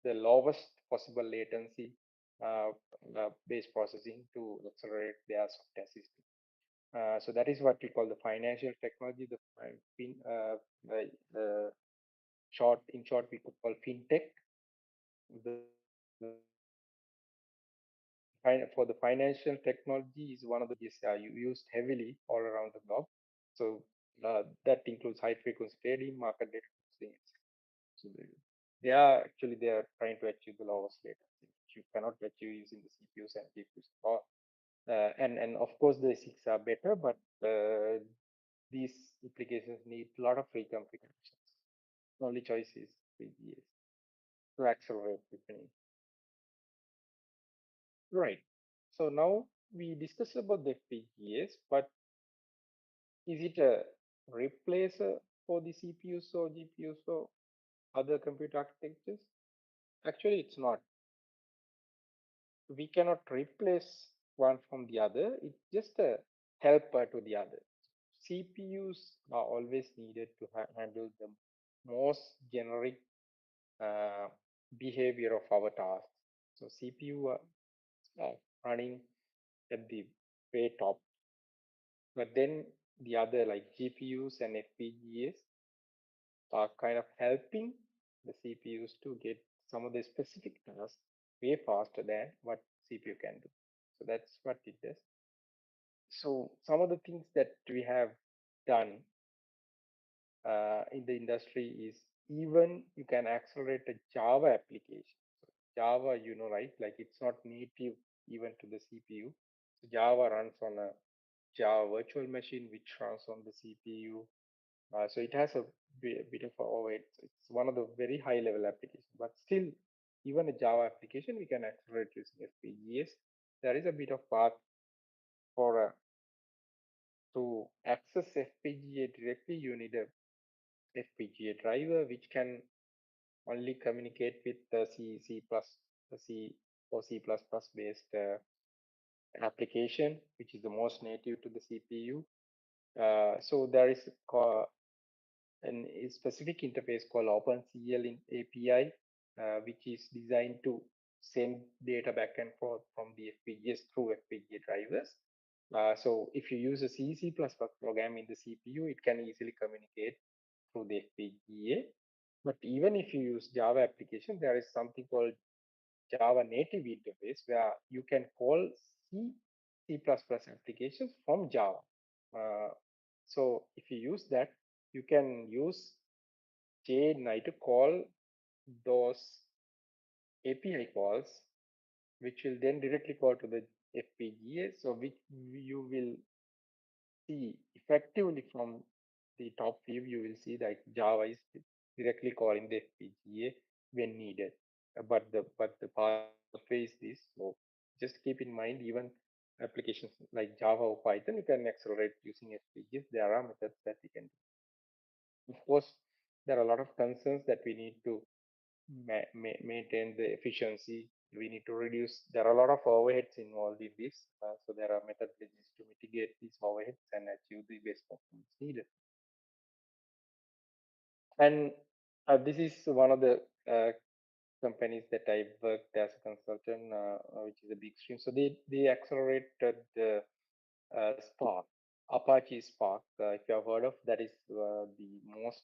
the lowest possible latency uh, based processing to accelerate their software system. So that is what we call the financial technology. The short, in short, we could call fintech. The for the financial technology is one of the used heavily all around the globe. So that includes high frequency trading, market data processing, etc. So they are trying to achieve the lowest latency, which you cannot achieve using the CPUs and GPUs. And of course the ASICs are better, but these applications need a lot of reconfigurations. The only choice is FPGAs to accelerate between. Right. So now we discussed about the FPGAs, but is it a replacer for the CPUs or GPUs or other computer architectures? Actually, it's not. We cannot replace one from the other. It's just a helper to the other. CPUs are always needed to handle the most generic uh, behavior of our tasks. So CPU are running at the way top, but then the other like GPUs and FPGAs are kind of helping the CPUs to get some of the specific tasks way faster than what CPU can do. So that's what it does. So some of the things that we have done in the industry is even you can accelerate a Java application. So Java, you know, right? Like it's not native even to the CPU. So Java runs on a Java virtual machine which runs on the CPU. So it has a bit of a overhead. It's one of the very high level applications, but still, even a Java application we can accelerate using FPGAs. There is a bit of path for to access FPGA directly. You need a FPGA driver which can only communicate with the C or C++ based application, which is the most native to the CPU. So there is a specific interface called OpenCL API, which is designed to send data back and forth from the FPGAs through FPGA drivers. So if you use a C program in the CPU, it can easily communicate through the FPGA. But even if you use Java application, there is something called Java native interface where you can call C applications from Java. Uh, so if you use that, you can use JNI to call those API calls, which will then directly call to the FPGA. So which you will see effectively from the top view, you will see that Java is directly calling the FPGA when needed. But the pathway is this. So just keep in mind, even applications like Java or Python, you can accelerate using FPGAs. There are methods that we can do. Of course, there are a lot of concerns that we need to maintain the efficiency. We need to reduce. There are a lot of overheads involved in this. So there are methodologies to mitigate these overheads and achieve the best performance needed. And this is one of the companies that I worked as a consultant, which is a big stream. So they accelerated the Spark, Apache Spark. If you have heard of, that is the most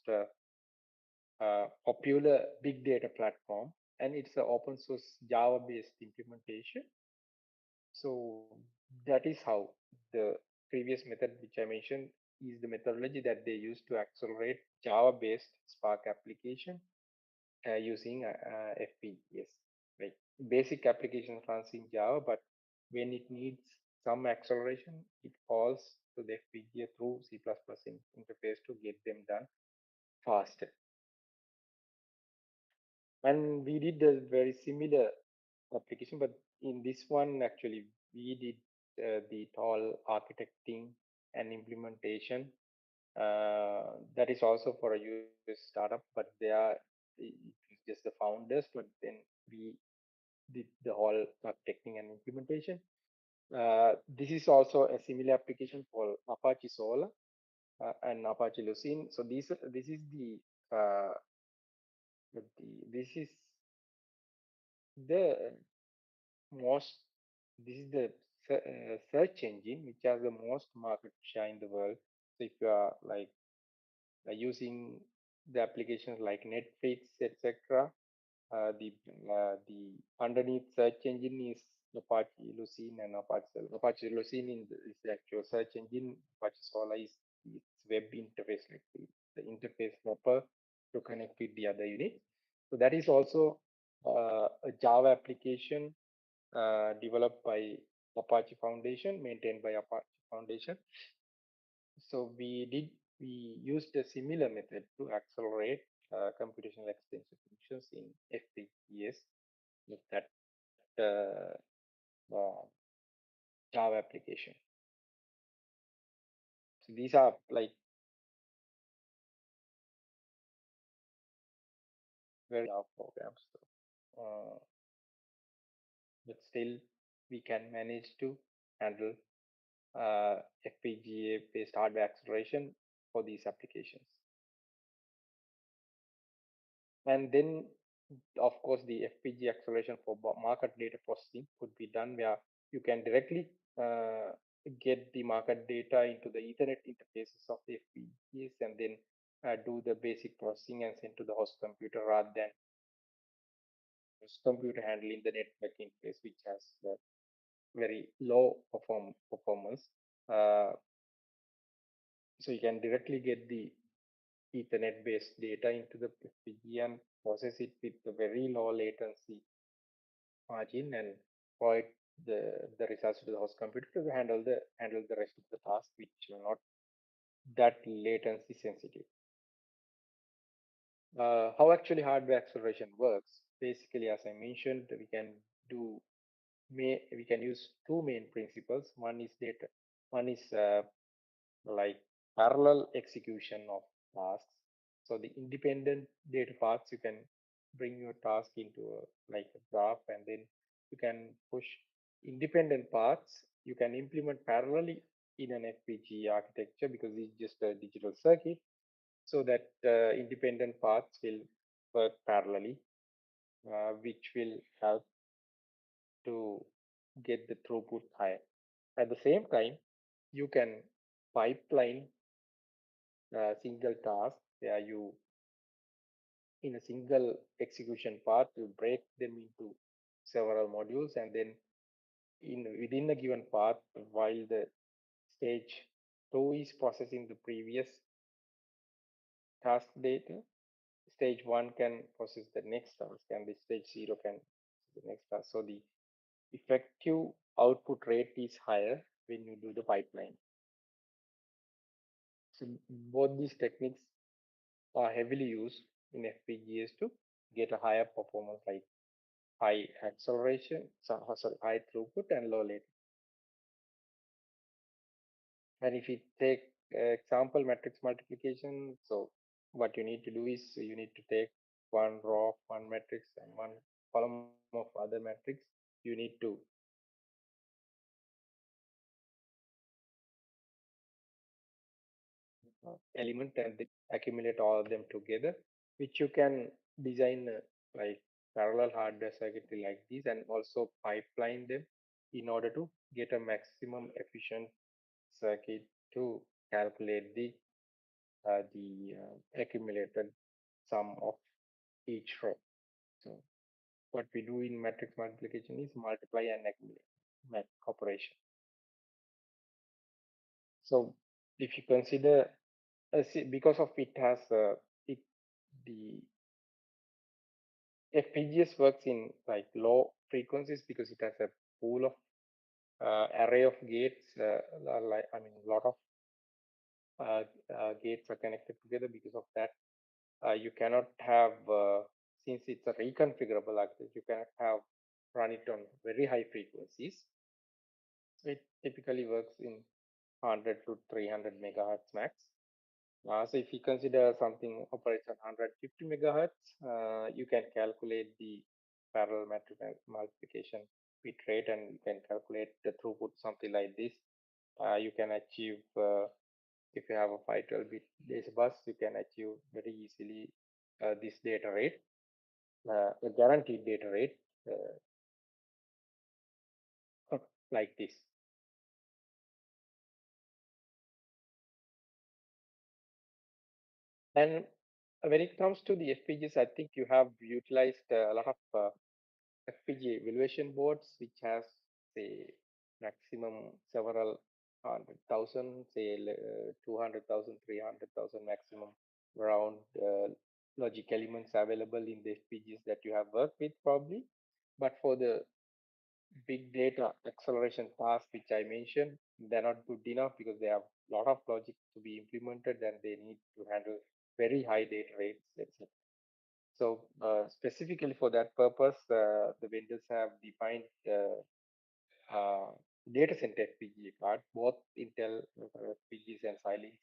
popular big data platform, and it's an open source Java based implementation. So that is how the previous method which I mentioned is the methodology that they use to accelerate Java based Spark application using FPGAs. Right, basic application runs in Java, but when it needs some acceleration, it calls to the FPGA through C++ interface to get them done faster. And we did a very similar application, but in this one actually we did the tall architecting and implementation. That is also for a US startup, but they are just the founders, but then we did the whole architecting and implementation. This is also a similar application for Apache Solar and Apache Lucene. So this is uh, this is the most this is the search engine which has the most market share in the world. So if you are like using the applications like Netflix, etc., the underneath search engine is Apache Lucene and Apache Lucene is the actual search engine. Apache Solar is its web interface, like the interface proper to connect with the other unit. So that is also a Java application developed by Apache Foundation, maintained by Apache Foundation. So we used a similar method to accelerate computational extension functions in FPGAs with that uh, Java application. So these are like very Java programs. So, but still we can manage to handle FPGA-based hardware acceleration for these applications. And then, of course, the FPGA acceleration for market data processing could be done where you can directly uh, get the market data into the Ethernet interfaces of the FPGAs and then do the basic processing and send to the host computer rather than host computer handling the network interface, which has very low performance. Uh, so you can directly get the Ethernet based data into the FPGA and process it with a very low latency margin and provide the results to the host computer to handle the rest of the task which are not that latency sensitive. How actually hardware acceleration works? Basically, as I mentioned, do we can use two main principles. One is like parallel execution of tasks. So the independent data paths, you can bring your task into like a graph, and then you can push independent paths. You can implement parallelly in an FPGA architecture because it's just a digital circuit, so that independent paths will work parallelly, which will help to get the throughput higher. At the same time, you can pipeline single task where you, in a single execution path, you break them into several modules, and then within a given path, while the stage 2 is processing the previous task data, stage 1 can process the next task, and the stage 0 can process the next task. So the effective output rate is higher when you do the pipeline. So both these techniques are heavily used in FPGAs to get a higher performance, like high acceleration, sorry, high throughput and low latency. And if you take example matrix multiplication, so what you need to do is you need to take one row of one matrix and one column of other matrix. You need to element and then accumulate all of them together, which you can design like parallel hardware circuitry like this, and also pipeline them in order to get a maximum efficient circuit to calculate the accumulated sum of each row. So what we do in matrix multiplication is multiply and accumulate math operation. So if you consider because of it has it the FPGAs works in like low frequencies because it has a pool of array of gates. Like I mean, a lot of gates are connected together. Because of that, you cannot have since it's a reconfigurable architecture, you cannot have run it on very high frequencies. It typically works in 100 to 300 megahertz max. So if you consider something operates on 150 megahertz, you can calculate the parallel multiplication bit rate, and you can calculate the throughput something like this. You can achieve, if you have a 512-bit data bus, you can achieve very easily this data rate, a guaranteed data rate like this. And when it comes to the FPGAs, I think you have utilized a lot of FPGA evaluation boards, which has say maximum several 100,000, say 200,000, 300,000 maximum around logic elements available in the FPGAs that you have worked with probably. But for the big data acceleration tasks which I mentioned, they're not good enough because they have a lot of logic to be implemented and they need to handle very high data rates, etc. So specifically for that purpose, the vendors have defined data center FPGA card. Both Intel FPGAs and Xilinx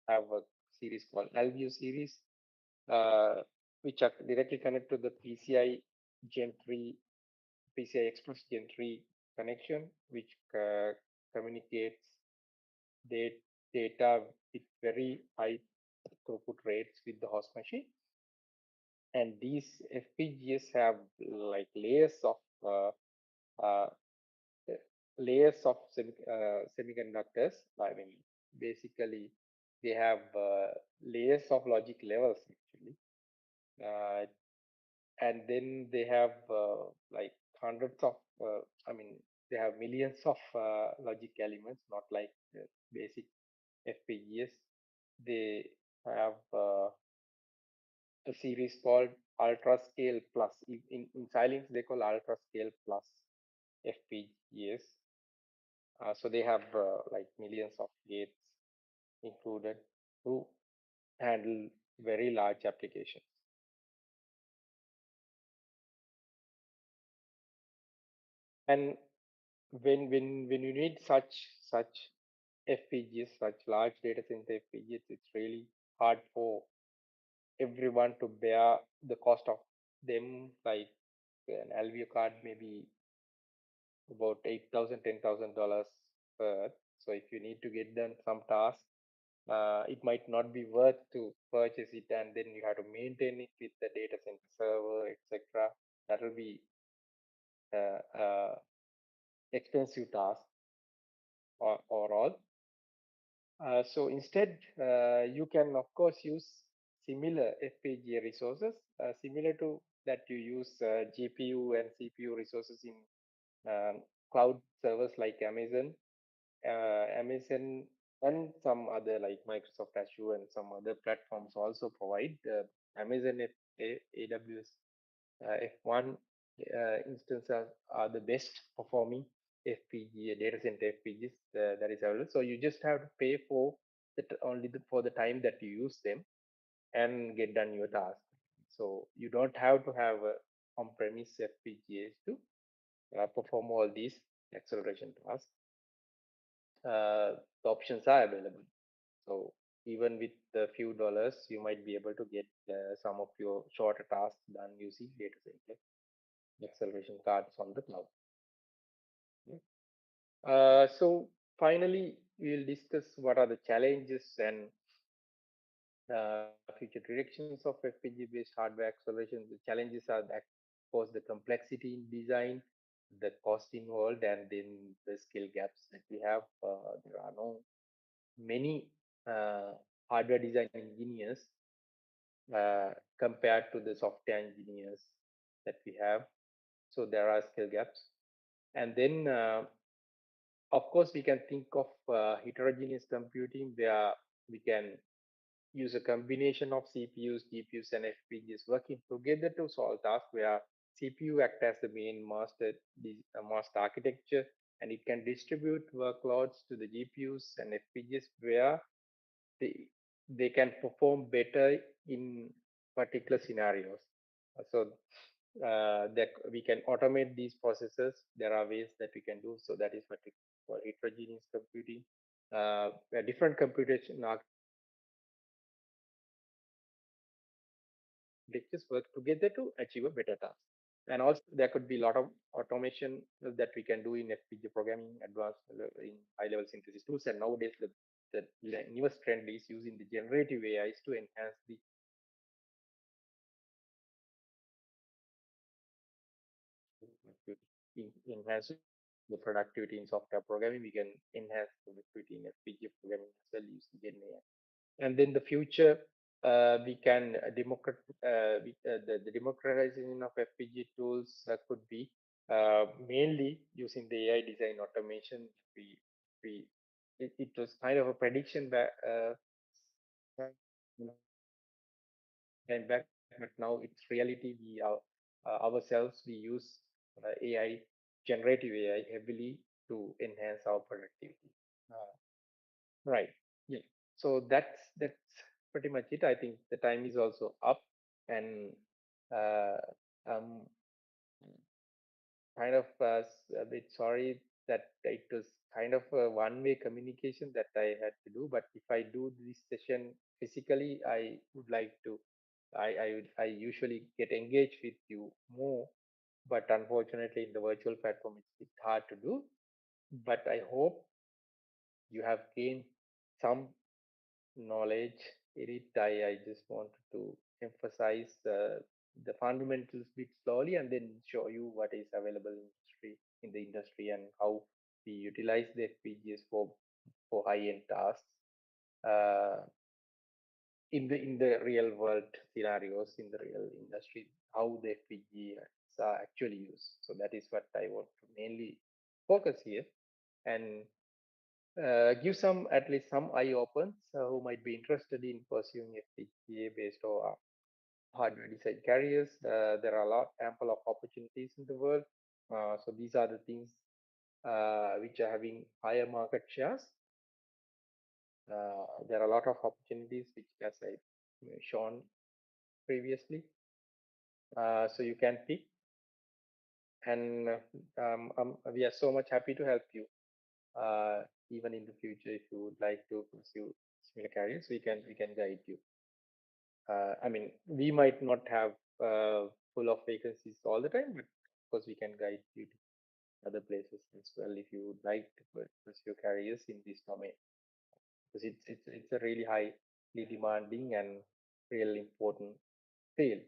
have a series called Alveo series, uh, which are directly connected to the PCI Gen 3, PCI Express Gen 3 connection, which communicates da- data with very high throughput rates with the host machine. And these FPGAs have like uh, uh, layers of semiconductors. I mean, basically, they have layers of logic levels actually, uh, and then they have like hundreds of, I mean, they have millions of logic elements, not like basic FPGAs. They have a series called Ultra Scale Plus. In Xilinx, they call Ultra Scale Plus FPGAs. So they have like millions of gates included to handle very large applications. And when you need such FPGAs, such large data center FPGAs, it's really hard for everyone to bear the cost of them. Like an Alveo card, maybe about $8,000, $10,000 per. So if you need to get done some task, it might not be worth to purchase it and then you have to maintain it with the data center server, etc. That will be expensive task or all. So instead, you can of course use similar FPGA resources, similar to that you use GPU and CPU resources in cloud servers like Amazon and some other like Microsoft Azure and some other platforms also provide. Amazon AWS F1 instances are the best performing FPGA data center FPGAs that is available. So you just have to pay for for the time that you use them and get done your task. So you don't have to have on-premise FPGAs to perform all these acceleration tasks. The options are available. So even with a few dollars, you might be able to get some of your shorter tasks done using data center acceleration cards on the cloud. So finally, we will discuss what are the challenges and future directions of FPGA-based hardware acceleration. The challenges are that, of course, the complexity in design, the cost involved, and then the skill gaps that we have. There are no many uh, hardware design engineers compared to the software engineers that we have. So there are skill gaps. And then, of course, we can think of heterogeneous computing where we can use a combination of CPUs, GPUs, and FPGAs working together to solve tasks where CPU act as the main master architecture, and it can distribute workloads to the GPUs and FPGAs where they, they can perform better in particular scenarios. So that we can automate these processes. There are ways that we can do so. That is what for heterogeneous computing, where different computation architectures work together to achieve a better task. And also, there could be a lot of automation that we can do in FPGA programming, advanced in high-level synthesis tools. And nowadays, the newest trend is using the generative AIs to enhance the enhance the productivity in software programming. We can enhance the productivity in FPGA programming as well using Gen AI. And then the future, we can the democratization of FPGA tools could be mainly using the AI design automation. We it was kind of a prediction that time back, but now it's reality. Ourselves we use AI, generative AI heavily to enhance our productivity. Uh, right. Yeah. So that's pretty much it. I think the time is also up, and uh, um, kind of a bit sorry that it was kind of a one-way communication that I had to do. But if I do this session physically, I would like to. I usually get engaged with you more, but unfortunately in the virtual platform it's hard to do. But I hope you have gained some knowledge in it. I just wanted to emphasize the fundamentals bit slowly and then show you what is available in the industry and how we utilize the FPGAs for high-end tasks uh, in the real world scenarios in the real industry, how the FPGAs are actually used. So that is what I want to mainly focus here and give some at least some eye opens who might be interested in pursuing FPGA based or hardware design careers. There are a lot ample of opportunities in the world. So these are the things which are having higher market shares. There are a lot of opportunities which, as I shown previously, so you can pick. And we are so much happy to help you. Even in the future, if you would like to pursue similar careers, we can guide you. I mean, we might not have full of vacancies all the time, but of course we can guide you to other places as well if you would like to pursue careers in this domain, because it's a really highly demanding and really important field.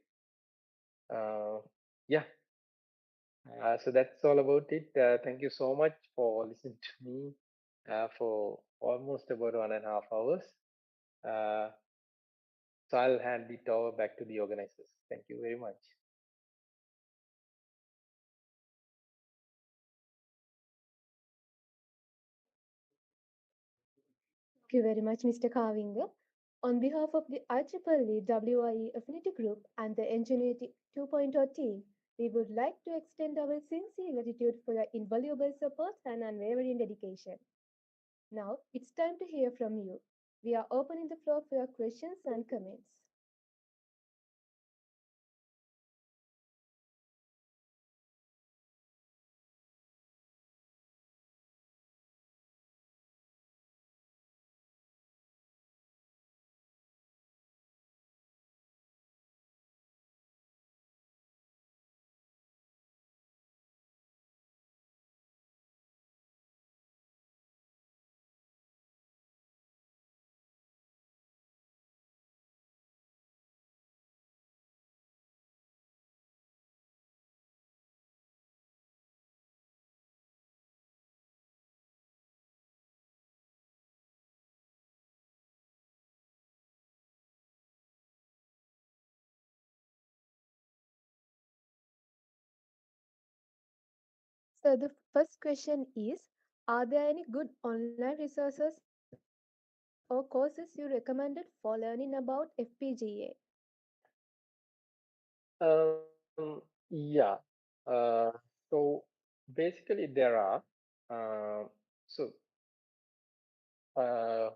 Uh, yeah, so that's all about it. Thank you so much for listening to me for almost about 1.5 hours. Uh, so I'll hand it over back to the organizers. Thank you very much. Thank you very much, Mr. Kavinga. On behalf of the IEEE WIE Affinity Group and the Enginuity 2.0 team, we would like to extend our sincere gratitude for your invaluable support and unwavering dedication. Now, it's time to hear from you. We are opening the floor for your questions and comments. So, the first question is: are there any good online resources or courses you recommended for learning about FPGA? Yeah. Uh, so basically, there are. Uh, so uh,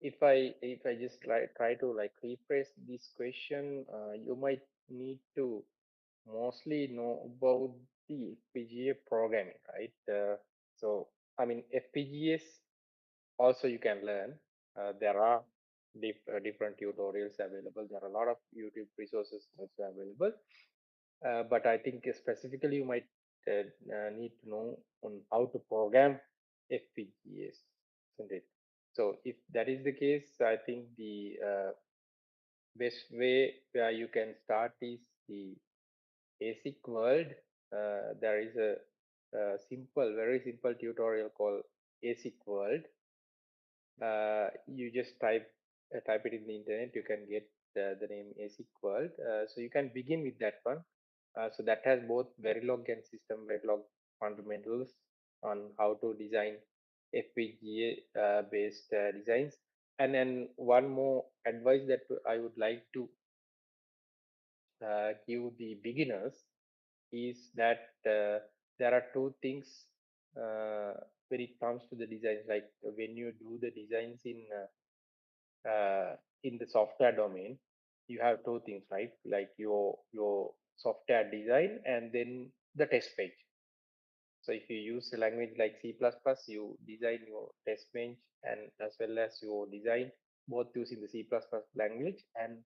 if I just try to like rephrase this question, you might need to mostly know about the FPGA programming, right? So I mean, FPGA FPGAs also you can learn. There are different tutorials available. There are a lot of YouTube resources also available. But I think specifically you might need to know on how to program FPGAs, isn't it? So if that is the case, I think the best way where you can start is the basic world. There is a simple, very simple tutorial called ASIC world. You just type it in the internet. You can get the name ASIC world. So you can begin with that one. So that has both Verilog and system Verilog fundamentals on how to design FPGA based designs. And then one more advice that I would like to give the beginners is that there are two things uh, when it comes to the designs. Like when you do the designs in the software domain, you have two things, right? Like your software design and then the test bench. So if you use a language like C++, you design your test bench and as well as your design both using the C++ language. And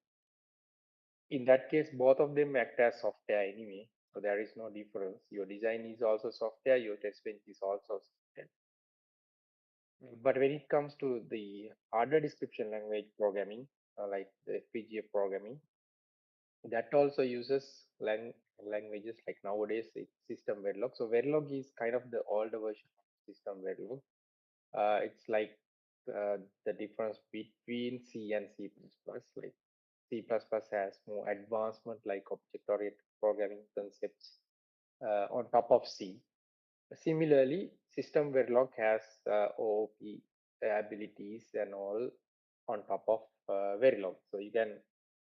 in that case, both of them act as software anyway. So there is no difference. Your design is also software, your test bench is also software. But when it comes to the hardware description language programming, like the FPGA programming, that also uses languages like nowadays it's system Verilog. So Verilog is kind of the older version of system Verilog. It's like the difference between C and C++. Like C++ has more advancement like object-oriented programming concepts on top of C. Similarly, system Verilog has OOP abilities and all on top of Verilog. So you can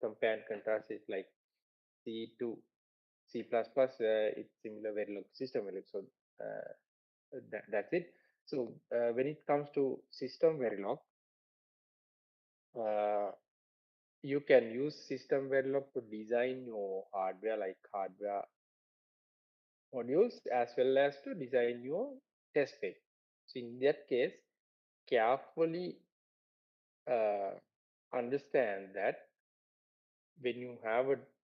compare and contrast it like C to C++, it's similar Verilog system Verilog. So that's it. So when it comes to system Verilog, uh, you can use system Verilog to design your hardware like hardware modules as well as to design your test bed. So in that case, carefully uh, understand that when you have a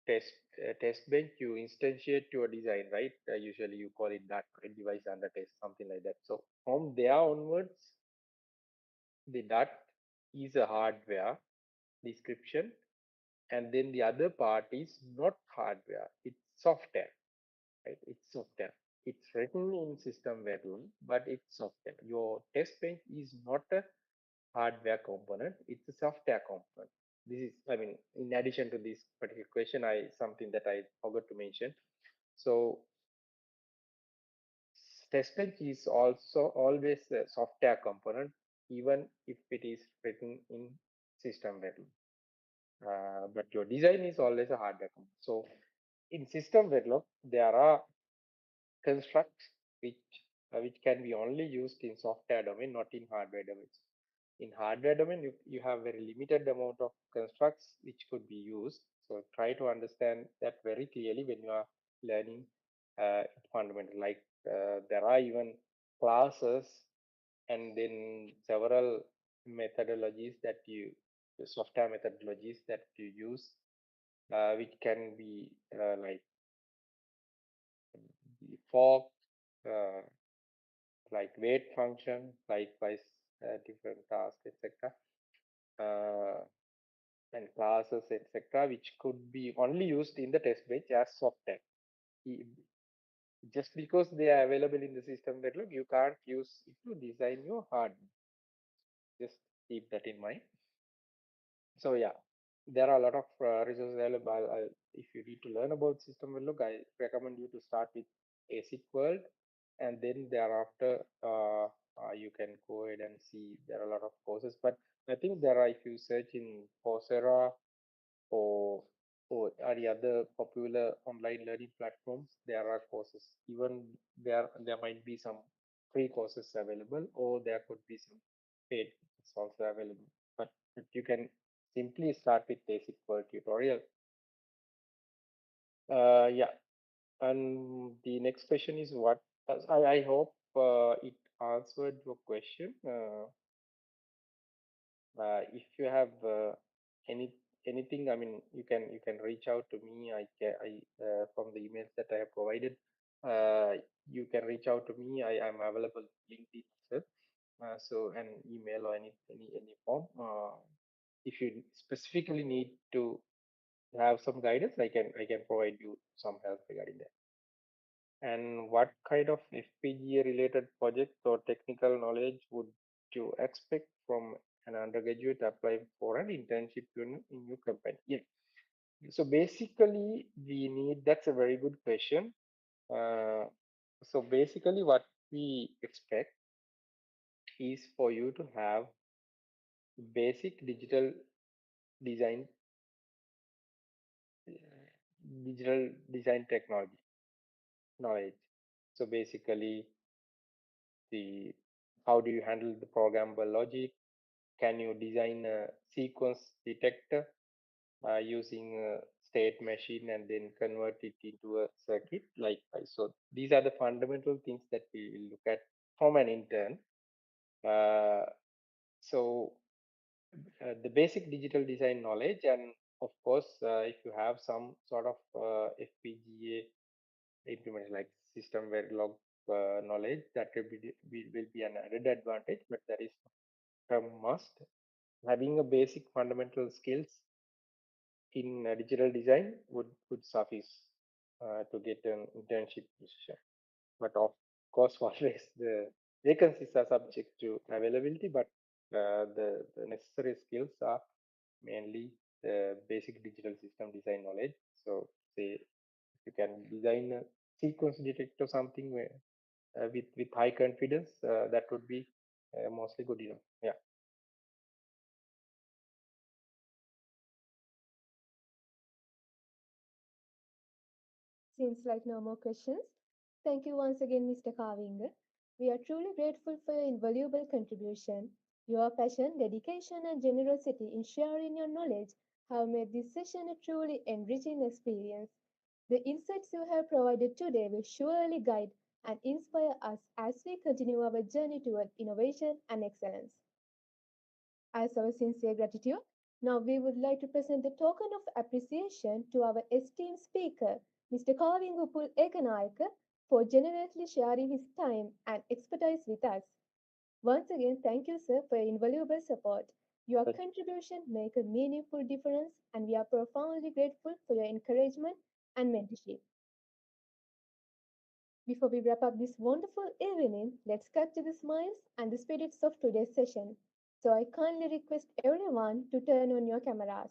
test bench, you instantiate your design, right? Usually you call it that device under test, something like that. So from there onwards, the DUT is a hardware description, and then the other part is not hardware; it's software, right? It's software. It's written in system variable, but it's software. Your test bench is not a hardware component; it's a software component. This is, I mean, in addition to this particular question, I something that I forgot to mention. So test bench is also always a software component, even if it is written in system variable. But your design is always a hardware component. So in system Verilog, there are constructs which can be only used in software domain, not in hardware domain. In hardware domain, you have very limited amount of constructs which could be used. So try to understand that very clearly when you are learning fundamental. Like there are even classes and then several methodologies that you software methodologies that you use which can be like the fork, uh, like wait function, likewise different tasks, etc. Uh, and classes, etc., which could be only used in the test bench as software. Just because they are available in the system Verilog, you can't use it to design your hardware. Just keep that in mind. So yeah, there are a lot of resources available. If you need to learn about system Verilog, I recommend you to start with ASIC World, and then thereafter you can go ahead and see there are a lot of courses. But I think there are, if you search in Coursera or any other popular online learning platforms, there are courses. Even there might be some free courses available, or there could be some paid courses also available. But you can simply start with basic Word tutorial. Yeah, and the next question is what I hope it answered your question. If you have any anything, I mean, you can reach out to me. I from the emails that I have provided, uh, you can reach out to me. I am available LinkedIn as well. So an email or any form. If you specifically need to have some guidance, I can provide you some help regarding that. And what kind of FPGA related project or technical knowledge would you expect from an undergraduate applying for an internship in your company? Yeah. So basically, we need, that's a very good question. Uh, so basically, what we expect is for you to have basic design, digital design technology knowledge. So basically, the how do you handle the programmable logic? Can you design a sequence detector using a state machine and then convert it into a circuit? So these are the fundamental things that we will look at from an intern. Uh, so the basic digital design knowledge, and of course, if you have some sort of FPGA implement like system Verilog knowledge, that will be an added advantage, but that is a must. Having a basic fundamental skills in digital design would suffice to get an internship position. But of course, always the vacancies are subject to availability, but the necessary skills are mainly the basic digital system design knowledge. So say if you can design a sequence detector something where, with high confidence, that would be mostly good enough. Yeah. Seems like no more questions. Thank you once again, Mr. Kavinga. We are truly grateful for your invaluable contribution. Your passion, dedication, and generosity in sharing your knowledge have made this session a truly enriching experience. The insights you have provided today will surely guide and inspire us as we continue our journey toward innovation and excellence. As our sincere gratitude, now we would like to present the token of appreciation to our esteemed speaker, Mr. Kavinga Upul Ekanayaka, for generously sharing his time and expertise with us. Once again, thank you, sir, for your invaluable support. Your Thank contribution make a meaningful difference, and we are profoundly grateful for your encouragement and mentorship. Before we wrap up this wonderful evening, let's capture the smiles and the spirits of today's session. So I kindly request everyone to turn on your cameras.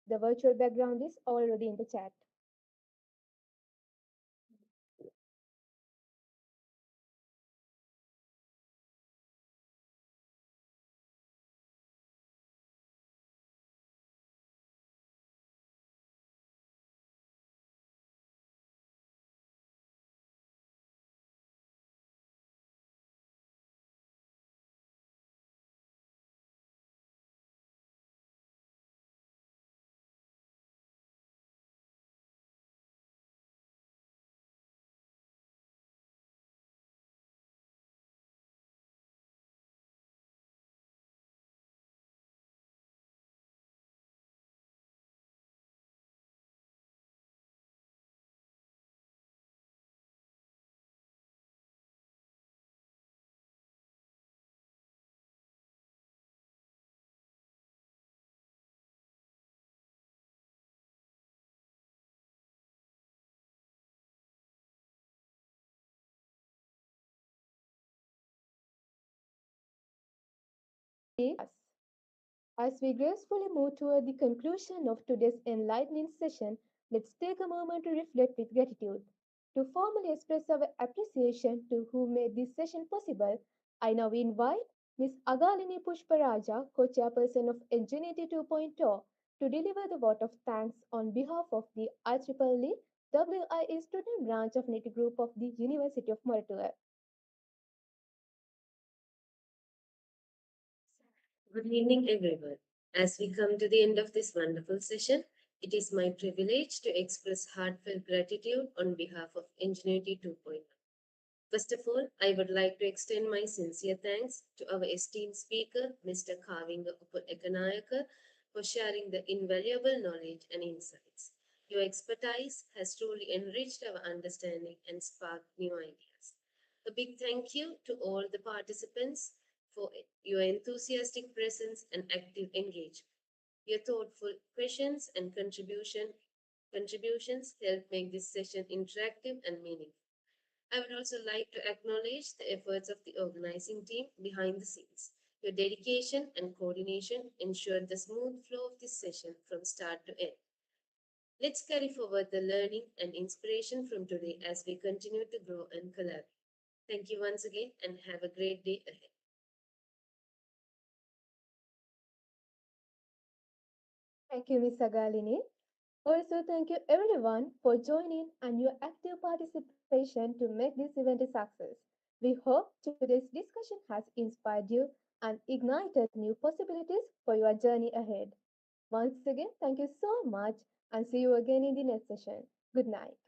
The virtual background is already in the chat. Us. As we gracefully move toward the conclusion of today's enlightening session, let's take a moment to reflect with gratitude. To formally express our appreciation to who made this session possible, I now invite Ms. Agalini Pushparaja, co-chairperson of Enginuity 2.0, to deliver the vote of thanks on behalf of the IEEE WIE student branch of Niti Group of the University of Moratuwa. Good evening, everyone. As we come to the end of this wonderful session, it is my privilege to express heartfelt gratitude on behalf of Enginuity 2.0. First of all, I would like to extend my sincere thanks to our esteemed speaker, Mr. Kavinga Upul Ekanayaka, for sharing the invaluable knowledge and insights. Your expertise has truly enriched our understanding and sparked new ideas. A big thank you to all the participants for your enthusiastic presence and active engagement. Your thoughtful questions and contributions help make this session interactive and meaningful. I would also like to acknowledge the efforts of the organizing team behind the scenes. Your dedication and coordination ensured the smooth flow of this session from start to end. Let's carry forward the learning and inspiration from today as we continue to grow and collaborate. Thank you once again and have a great day ahead. Thank you, Ms. Sagalini. Also, thank you everyone for joining and your active participation to make this event a success. We hope today's discussion has inspired you and ignited new possibilities for your journey ahead. Once again, thank you so much and see you again in the next session. Good night.